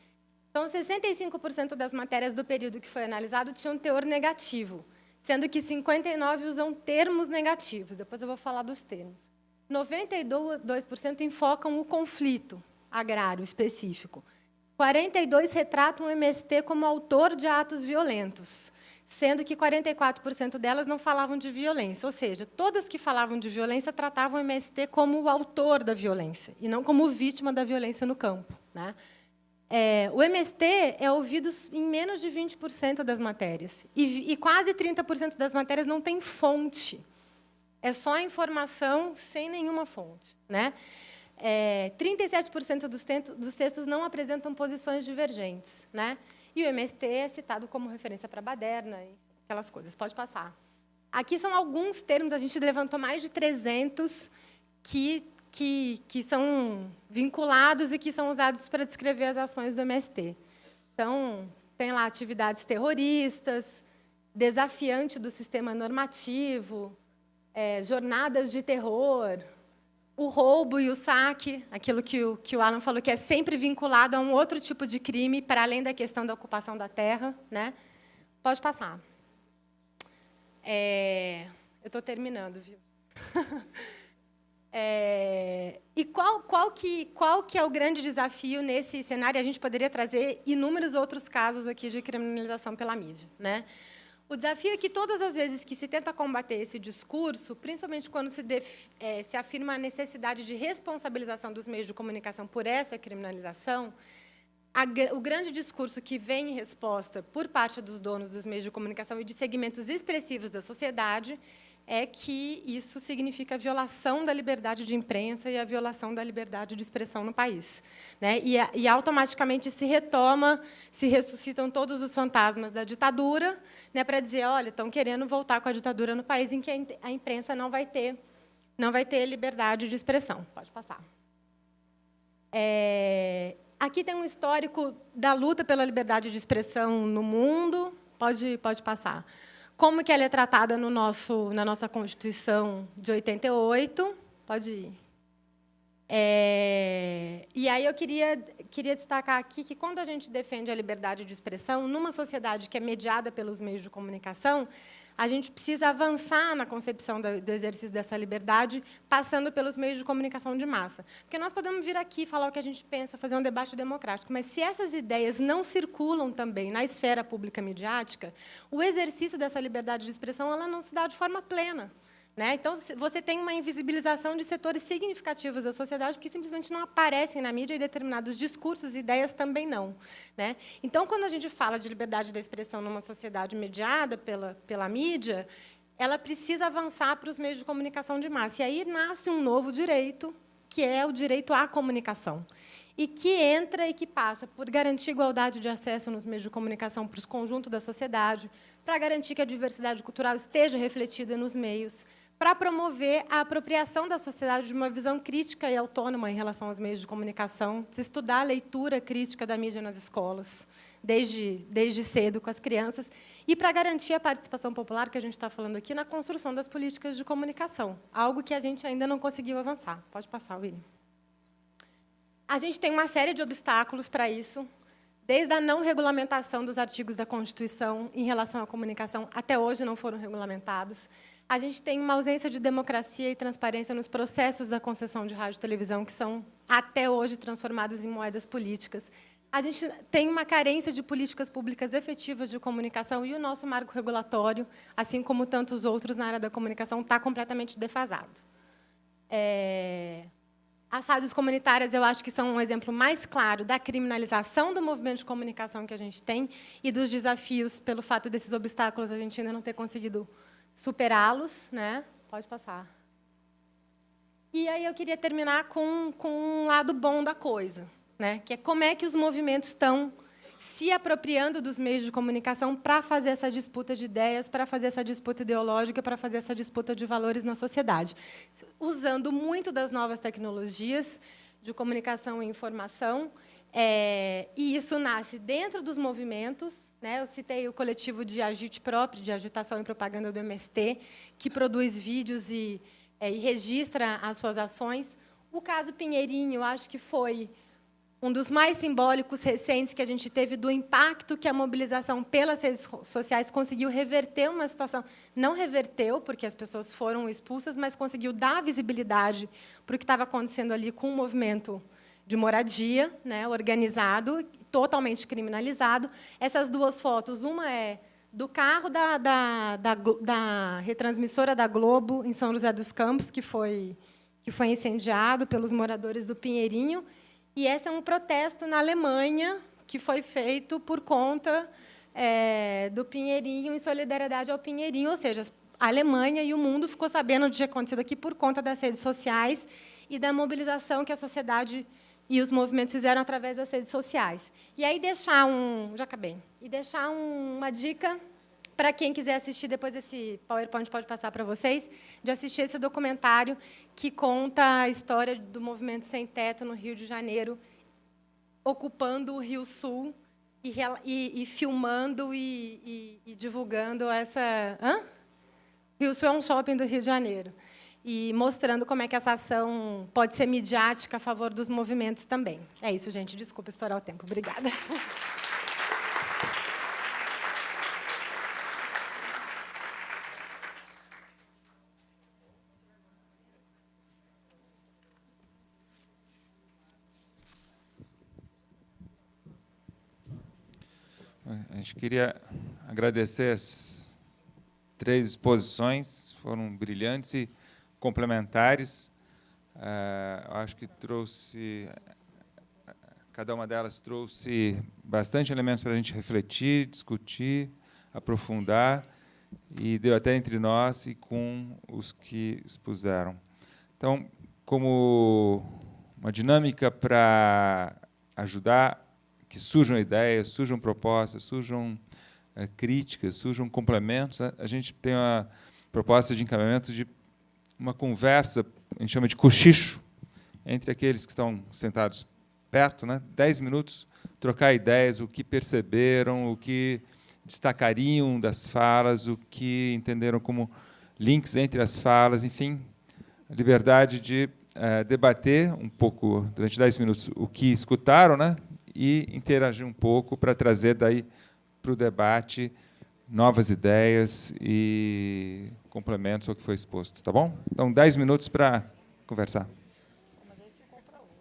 Então, 65% das matérias do período que foi analisado tinham teor negativo, sendo que 59% usam termos negativos. Depois eu vou falar dos termos. 92% enfocam o conflito agrário específico. 42% retratam o MST como autor de atos violentos, sendo que 44% delas não falavam de violência. Ou seja, todas que falavam de violência tratavam o MST como o autor da violência, e não como vítima da violência no campo. Né? O MST é ouvido em menos de 20% das matérias, e quase 30% das matérias não tem fonte. É só a informação sem nenhuma fonte. Né? 37% dos textos não apresentam posições divergentes, né? E o MST é citado como referência para a baderna, e aquelas coisas. Pode passar. Aqui são alguns termos, a gente levantou mais de 300 que são vinculados e que são usados para descrever as ações do MST. Então, tem lá atividades terroristas, desafiante do sistema normativo, jornadas de terror, o roubo e o saque, aquilo que o Alan falou, que é sempre vinculado a um outro tipo de crime, para além da questão da ocupação da terra, né? Pode passar. Eu estou terminando, viu? E qual que é o grande desafio nesse cenário? A gente poderia trazer inúmeros outros casos aqui de criminalização pela mídia, né? O desafio é que, todas as vezes que se tenta combater esse discurso, principalmente quando se afirma a necessidade de responsabilização dos meios de comunicação por essa criminalização, o grande discurso que vem em resposta por parte dos donos dos meios de comunicação e de segmentos expressivos da sociedade é que isso significa a violação da liberdade de imprensa e a violação da liberdade de expressão no país, né? E automaticamente se ressuscitam todos os fantasmas da ditadura, né, para dizer, olha, estão querendo voltar com a ditadura no país em que a imprensa não vai ter liberdade de expressão. Pode passar. Aqui tem um histórico da luta pela liberdade de expressão no mundo. Pode passar. Como que ela é tratada na nossa Constituição de 88. Pode ir. E aí eu queria destacar aqui que, quando a gente defende a liberdade de expressão, numa sociedade que é mediada pelos meios de comunicação, a gente precisa avançar na concepção do exercício dessa liberdade, passando pelos meios de comunicação de massa. Porque nós podemos vir aqui falar o que a gente pensa, fazer um debate democrático, mas, se essas ideias não circulam também na esfera pública midiática, o exercício dessa liberdade de expressão ela não se dá de forma plena, né? Então, você tem uma invisibilização de setores significativos da sociedade que simplesmente não aparecem na mídia, e determinados discursos e ideias também não, né? Então, quando a gente fala de liberdade da expressão numa sociedade mediada pela mídia, ela precisa avançar para os meios de comunicação de massa. E aí nasce um novo direito, que é o direito à comunicação, e que entra e que passa por garantir igualdade de acesso nos meios de comunicação para o conjunto da sociedade, para garantir que a diversidade cultural esteja refletida nos meios, para promover a apropriação da sociedade de uma visão crítica e autônoma em relação aos meios de comunicação, se estudar a leitura crítica da mídia nas escolas, desde cedo, com as crianças, e para garantir a participação popular, que a gente está falando aqui, na construção das políticas de comunicação, algo que a gente ainda não conseguiu avançar. Pode passar, William. A gente tem uma série de obstáculos para isso, desde a não regulamentação dos artigos da Constituição em relação à comunicação, até hoje não foram regulamentados. A gente tem uma ausência de democracia e transparência nos processos da concessão de rádio e televisão, que são, até hoje, transformados em moedas políticas. A gente tem uma carência de políticas públicas efetivas de comunicação, e o nosso marco regulatório, assim como tantos outros na área da comunicação, está completamente defasado. As rádios comunitárias, eu acho que são um exemplo mais claro da criminalização do movimento de comunicação que a gente tem e dos desafios, pelo fato desses obstáculos a gente ainda não ter conseguido superá-los, né? Pode passar. E aí eu queria terminar com um lado bom da coisa, né? Que é como é que os movimentos estão se apropriando dos meios de comunicação para fazer essa disputa de ideias, para fazer essa disputa ideológica, para fazer essa disputa de valores na sociedade, usando muito das novas tecnologias de comunicação e informação. E isso nasce dentro dos movimentos, né? Eu citei o coletivo de Agite Próprio, de agitação e propaganda do MST, que produz vídeos e registra as suas ações. O caso Pinheirinho, eu acho que foi um dos mais simbólicos recentes que a gente teve, do impacto que a mobilização pelas redes sociais conseguiu reverter uma situação. Não reverteu, porque as pessoas foram expulsas, mas conseguiu dar visibilidade para o que estava acontecendo ali com o movimento de moradia, né, organizado, totalmente criminalizado. Essas duas fotos, uma é do carro da retransmissora da Globo, em São José dos Campos, que foi incendiado pelos moradores do Pinheirinho, e esse é um protesto na Alemanha, que foi feito por conta do Pinheirinho, em solidariedade ao Pinheirinho, ou seja, a Alemanha, e o mundo ficou sabendo do que tinha acontecido aqui por conta das redes sociais e da mobilização que a sociedade e os movimentos fizeram através das redes sociais. E aí deixar já acabei. E deixar uma dica para quem quiser assistir depois esse PowerPoint, pode passar para vocês, de assistir esse documentário que conta a história do movimento Sem Teto no Rio de Janeiro, ocupando o Rio Sul e filmando e divulgando essa... Rio Sul é um shopping do Rio de Janeiro. E mostrando como é que essa ação pode ser midiática a favor dos movimentos também. É isso, gente. Desculpa estourar o tempo. Obrigada. A gente queria agradecer as 3 exposições, foram brilhantes e complementares. Acho que cada uma delas trouxe bastante elementos para a gente refletir, discutir, aprofundar, e deu até entre nós e com os que expuseram. Então, como uma dinâmica para ajudar que surjam ideias, surjam propostas, surjam críticas, surjam complementos, a gente tem uma proposta de encaminhamento de uma conversa, a gente chama de cochicho, entre aqueles que estão sentados perto, 10 minutos, trocar ideias, o que perceberam, o que destacariam das falas, o que entenderam como links entre as falas, enfim, a liberdade de debater um pouco, durante 10 minutos, o que escutaram, e interagir um pouco para trazer daí para o debate novas ideias e complementos ao que foi exposto. Tá bom? Então, 10 minutos para conversar. Mas aí você compra outro.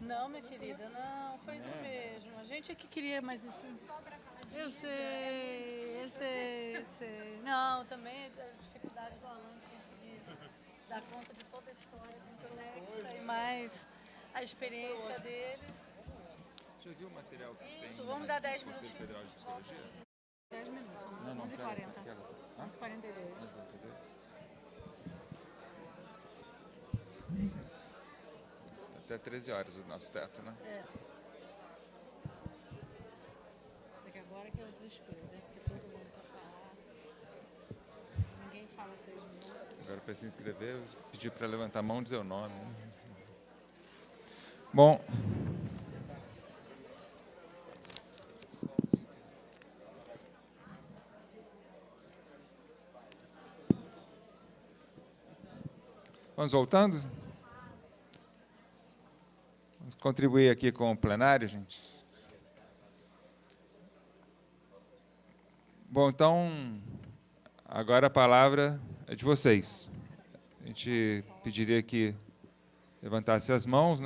Não, minha querida, não, foi isso mesmo. A gente é que queria, mas isso... Eu sei. Não, também a dificuldade do aluno conseguir dar conta de toda a história complexa e mais a experiência deles. Você viu o material que tem? Isso, vamos dar 10 minutos. Conselho Federal de Psicologia? 10 minutos, Não, 11h40. 11h42. 11h42. Até 13 horas o nosso teto, É. Daqui agora que é o desespero, porque todo mundo quer falar. Ninguém fala 3 minutos. Agora, para se inscrever, eu pedi para levantar a mão e dizer o nome. Bom. Vamos voltando? Vamos contribuir aqui com o plenário, gente. Bom, então, agora a palavra é de vocês. A gente pediria que levantasse as mãos,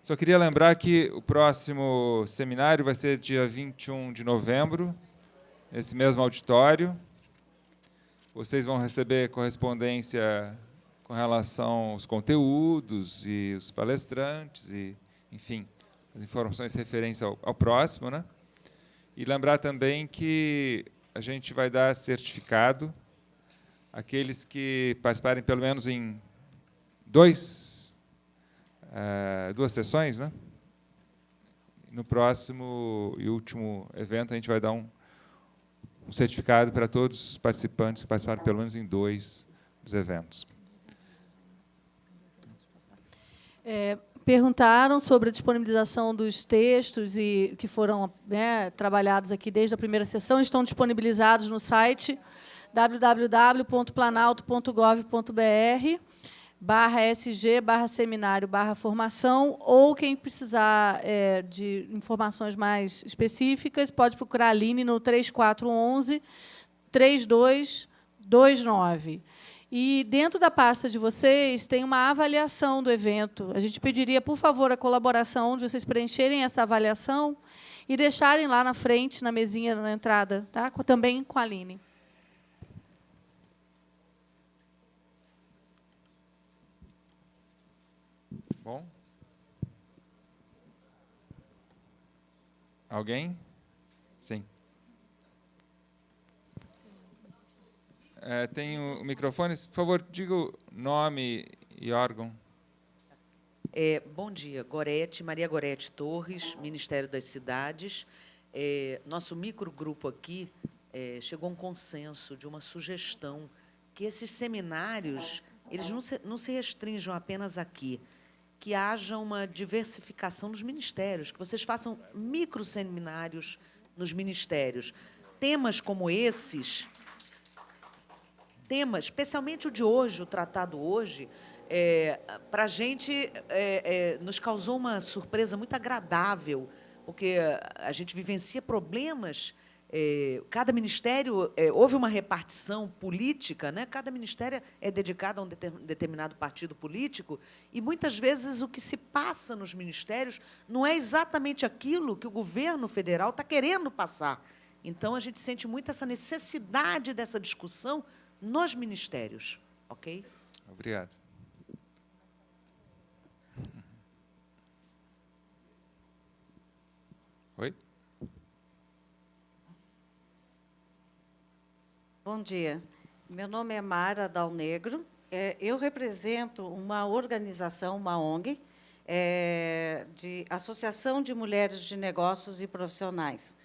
Só queria lembrar que o próximo seminário vai ser dia 21 de novembro, nesse mesmo auditório. Vocês vão receber correspondência com relação aos conteúdos e os palestrantes, e, enfim, as informações referentes ao próximo, E lembrar também que a gente vai dar certificado àqueles que participarem pelo menos em duas sessões, No próximo e último evento, a gente vai dar um certificado para todos os participantes que participaram pelo menos em 2 dos eventos. Perguntaram sobre a disponibilização dos textos e que foram trabalhados aqui desde a primeira sessão. Estão disponibilizados no site www.planalto.gov.br/sg/seminário/formação, ou quem precisar de informações mais específicas pode procurar a Aline no 3411-3229. E, dentro da pasta de vocês, tem uma avaliação do evento. A gente pediria, por favor, a colaboração de vocês preencherem essa avaliação e deixarem lá na frente, na mesinha, na entrada, também com a Aline. Bom. Alguém? Sim. Tem o microfone. Por favor, diga o nome e órgão. Bom dia, Maria Gorete Torres, Ministério das Cidades. Nosso microgrupo aqui chegou a um consenso de uma sugestão que esses seminários eles não se restringam apenas aqui, que haja uma diversificação nos ministérios, que vocês façam microseminários nos ministérios. Temas como esses, especialmente o de hoje, o tratado hoje, para a gente nos causou uma surpresa muito agradável, porque a gente vivencia problemas. Cada ministério, houve uma repartição política, né? Cada ministério é dedicado a um determinado partido político, e, muitas vezes, o que se passa nos ministérios não é exatamente aquilo que o governo federal está querendo passar. Então, a gente sente muito essa necessidade dessa discussão nos ministérios. Ok? Obrigado. Oi? Bom dia. Meu nome é Mara Dal Negro. Eu represento uma organização, uma ONG, de Associação de Mulheres de Negócios e Profissionais.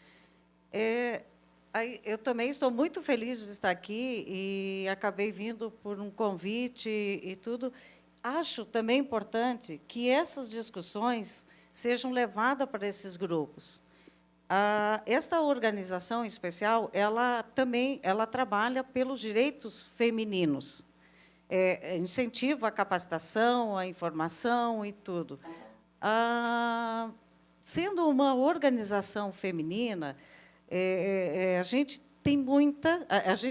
Eu também estou muito feliz de estar aqui e acabei vindo por um convite e tudo. Acho também importante que essas discussões sejam levadas para esses grupos. Esta organização especial, ela trabalha pelos direitos femininos, incentiva a capacitação, a informação e tudo. Sendo uma organização feminina, a gente tem muita...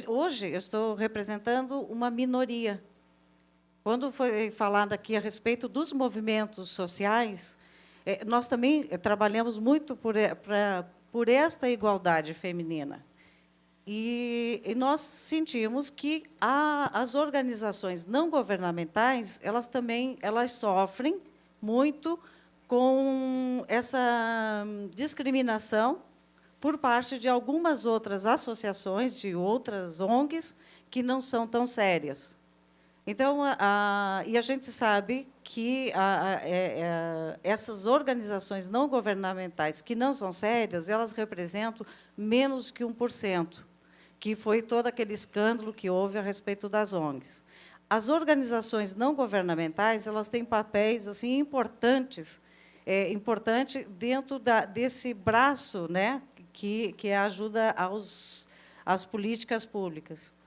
hoje, eu estou representando uma minoria. Quando foi falado aqui a respeito dos movimentos sociais, nós também trabalhamos muito por esta igualdade feminina. E nós sentimos que as organizações não governamentais, elas sofrem muito com essa discriminação por parte de algumas outras associações, de outras ONGs, que não são tão sérias. Então, e a gente sabe que essas organizações não governamentais que não são sérias, elas representam menos que 1%, que foi todo aquele escândalo que houve a respeito das ONGs. As organizações não governamentais, elas têm papéis assim importante dentro desse braço, né, que é a ajuda às políticas públicas.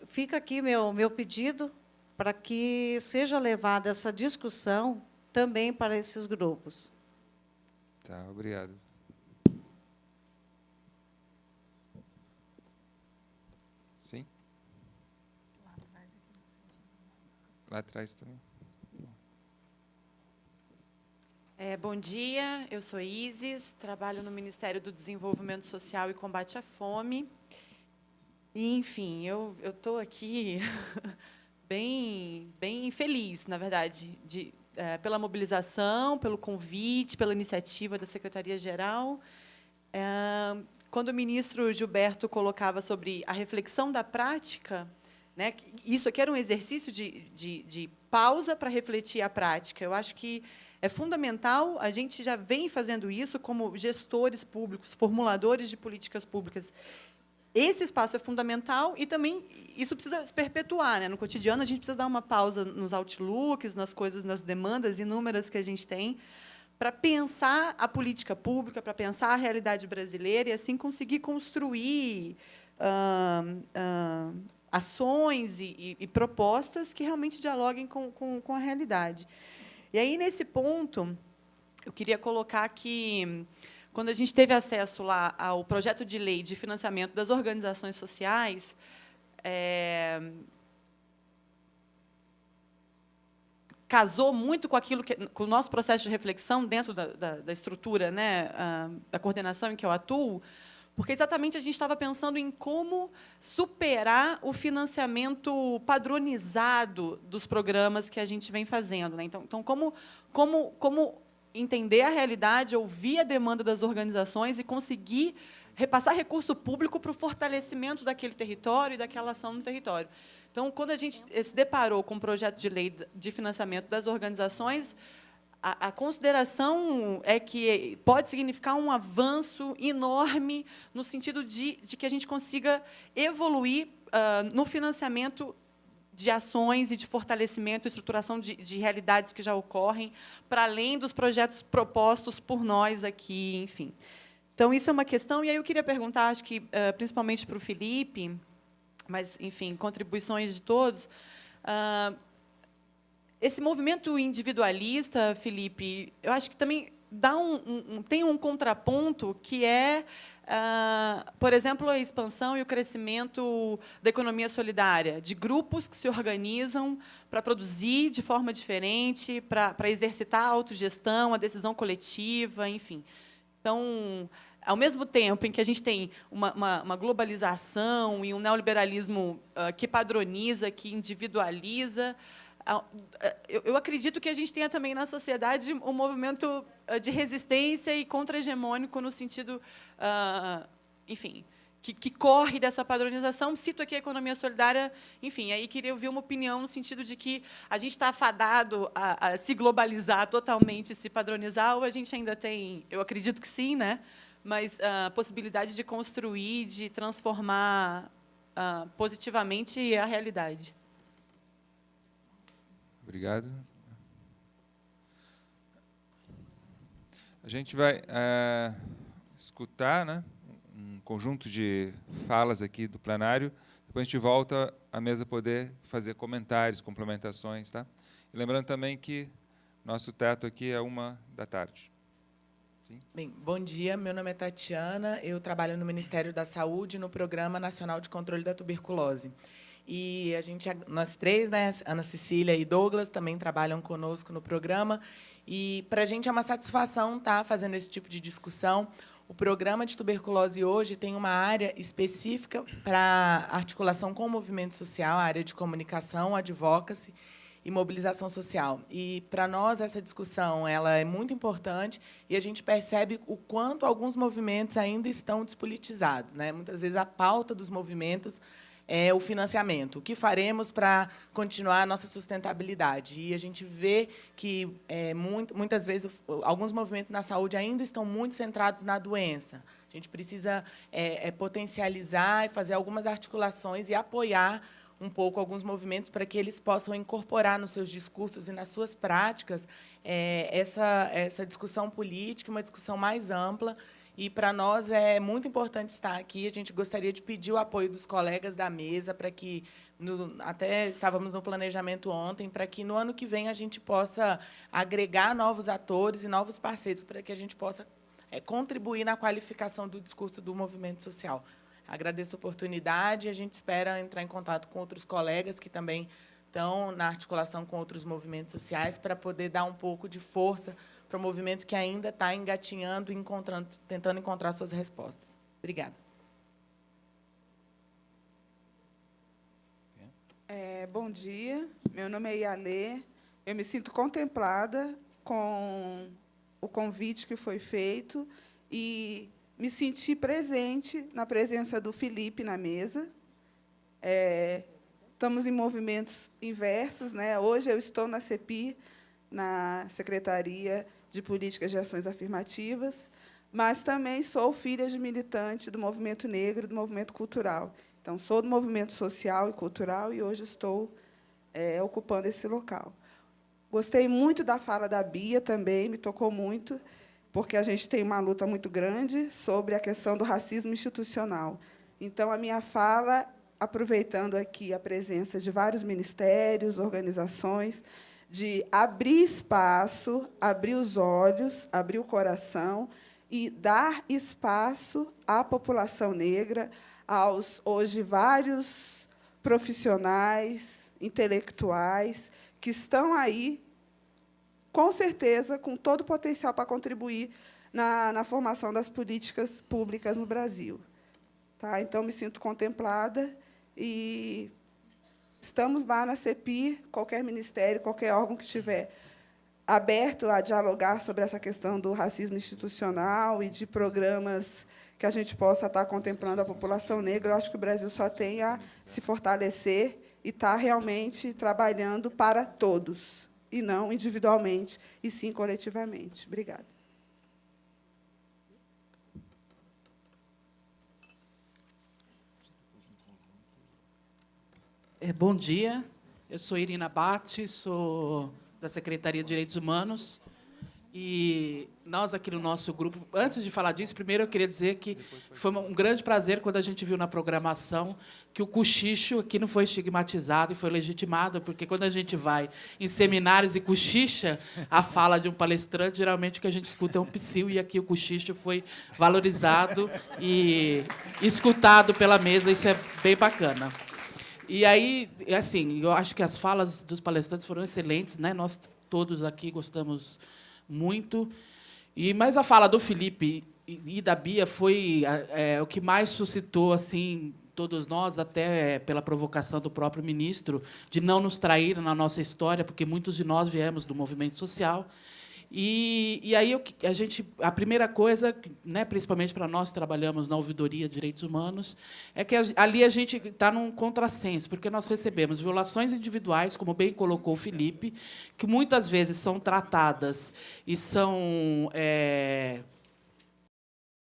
Fica aqui meu pedido para que seja levada essa discussão também para esses grupos. Tá, obrigado. Sim? Lá atrás também. Bom dia, eu sou Isis, trabalho no Ministério do Desenvolvimento Social e Combate à Fome. E, enfim, eu estou aqui bem feliz, na verdade, pela mobilização, pelo convite, pela iniciativa da Secretaria-Geral. Quando o ministro Gilberto colocava sobre a reflexão da prática, né, isso aqui era um exercício de pausa para refletir a prática. Eu acho que é fundamental, a gente já vem fazendo isso como gestores públicos, formuladores de políticas públicas. Esse espaço é fundamental e também isso precisa se perpetuar, né? No cotidiano, a gente precisa dar uma pausa nos outlooks, nas coisas, nas demandas inúmeras que a gente tem, para pensar a política pública, para pensar a realidade brasileira e, assim, conseguir construir ações e propostas que realmente dialoguem com a realidade. E aí, nesse ponto, eu queria colocar que, quando a gente teve acesso lá ao projeto de lei de financiamento das organizações sociais, casou muito com aquilo com o nosso processo de reflexão dentro da estrutura, né, da coordenação em que eu atuo, porque exatamente a gente estava pensando em como superar o financiamento padronizado dos programas que a gente vem fazendo, né? Então como entender a realidade, ouvir a demanda das organizações e conseguir repassar recurso público para o fortalecimento daquele território e daquela ação no território. Então, quando a gente se deparou com o projeto de lei de financiamento das organizações, a consideração é que pode significar um avanço enorme no sentido de que a gente consiga evoluir no financiamento de ações e de fortalecimento e estruturação de realidades que já ocorrem, para além dos projetos propostos por nós aqui, enfim. Então, isso é uma questão. E aí eu queria perguntar, acho que principalmente para o Felipe, mas, enfim, contribuições de todos. Esse movimento individualista, Felipe, eu acho que também tem um contraponto que é, por exemplo, a expansão e o crescimento da economia solidária, de grupos que se organizam para produzir de forma diferente, para exercitar a autogestão, a decisão coletiva, enfim. Então, ao mesmo tempo em que a gente tem uma globalização e um neoliberalismo que padroniza, que individualiza, eu acredito que a gente tenha também na sociedade um movimento de resistência e contra-hegemônico no sentido, enfim, que corre dessa padronização. Cito aqui a economia solidária, enfim, aí queria ouvir uma opinião no sentido de que a gente está afadado a se globalizar totalmente, se padronizar, ou a gente ainda tem, eu acredito que sim, né? Mas a possibilidade de construir, de transformar positivamente a realidade. Obrigado. A gente vai escutar, né, um conjunto de falas aqui do plenário. Depois a gente volta à mesa poder fazer comentários, complementações, tá? E lembrando também que nosso teto aqui é 13h. Sim? Bem, bom dia, meu nome é Tatiana, eu trabalho no Ministério da Saúde, no Programa Nacional de Controle da Tuberculose. E nós três, né, Ana Cecília e Douglas, também trabalham conosco no programa. E, para a gente, é uma satisfação estar fazendo esse tipo de discussão. O programa de tuberculose hoje tem uma área específica para articulação com o movimento social, a área de comunicação, advocacy e mobilização social. E, para nós, essa discussão ela é muito importante e a gente percebe o quanto alguns movimentos ainda estão despolitizados, né? Muitas vezes, a pauta dos movimentos é o financiamento. O que faremos para continuar a nossa sustentabilidade? E a gente vê que, muitas vezes, alguns movimentos na saúde ainda estão muito centrados na doença. A gente precisa potencializar e fazer algumas articulações e apoiar um pouco alguns movimentos para que eles possam incorporar nos seus discursos e nas suas práticas essa discussão política, uma discussão mais ampla. E, para nós, é muito importante estar aqui. A gente gostaria de pedir o apoio dos colegas da mesa para que, até estávamos no planejamento ontem, para que, no ano que vem, a gente possa agregar novos atores e novos parceiros, para que a gente possa contribuir na qualificação do discurso do movimento social. Agradeço a oportunidade e a gente espera entrar em contato com outros colegas que também estão na articulação com outros movimentos sociais para poder dar um pouco de força para o movimento que ainda está engatinhando, tentando encontrar suas respostas. Obrigada. Bom dia, meu nome é Ialê. Eu me sinto contemplada com o convite que foi feito e me senti presente na presença do Felipe na mesa. Estamos em movimentos inversos, né? Hoje eu estou na CEPI, na Secretaria de Políticas de Ações Afirmativas, mas também sou filha de militante do movimento negro, do movimento cultural. Então, sou do movimento social e cultural e hoje estou ocupando esse local. Gostei muito da fala da Bia também, me tocou muito, porque a gente tem uma luta muito grande sobre a questão do racismo institucional. Então, a minha fala, aproveitando aqui a presença de vários ministérios, organizações, de abrir espaço, abrir os olhos, abrir o coração e dar espaço à população negra, aos, hoje, vários profissionais, intelectuais, que estão aí, com certeza, com todo o potencial para contribuir na formação das políticas públicas no Brasil. Tá? Então, me sinto contemplada e estamos lá na CEPI, qualquer ministério, qualquer órgão que estiver aberto a dialogar sobre essa questão do racismo institucional e de programas que a gente possa estar contemplando a população negra. Eu acho que o Brasil só tem a se fortalecer e estar realmente trabalhando para todos, e não individualmente, e sim coletivamente. Obrigada. Bom dia, eu sou Irina Batti, sou da Secretaria de Direitos Humanos, e nós aqui no nosso grupo, antes de falar disso, primeiro eu queria dizer que foi um grande prazer quando a gente viu na programação que o cochicho aqui não foi estigmatizado e foi legitimado, porque quando a gente vai em seminários e cochicha a fala de um palestrante, geralmente o que a gente escuta é um psil, e aqui o cochicho foi valorizado e escutado pela mesa, isso é bem bacana. E aí, assim, eu acho que as falas dos palestrantes foram excelentes, né? Nós todos aqui gostamos muito. Mas a fala do Felipe e da Bia foi o que mais suscitou, assim, todos nós, até pela provocação do próprio ministro, de não nos trair na nossa história, porque muitos de nós viemos do movimento social. E aí a primeira coisa, né, principalmente para nós que trabalhamos na ouvidoria de direitos humanos, é que ali a gente está num contrassenso, porque nós recebemos violações individuais, como bem colocou o Felipe, que muitas vezes são tratadas e são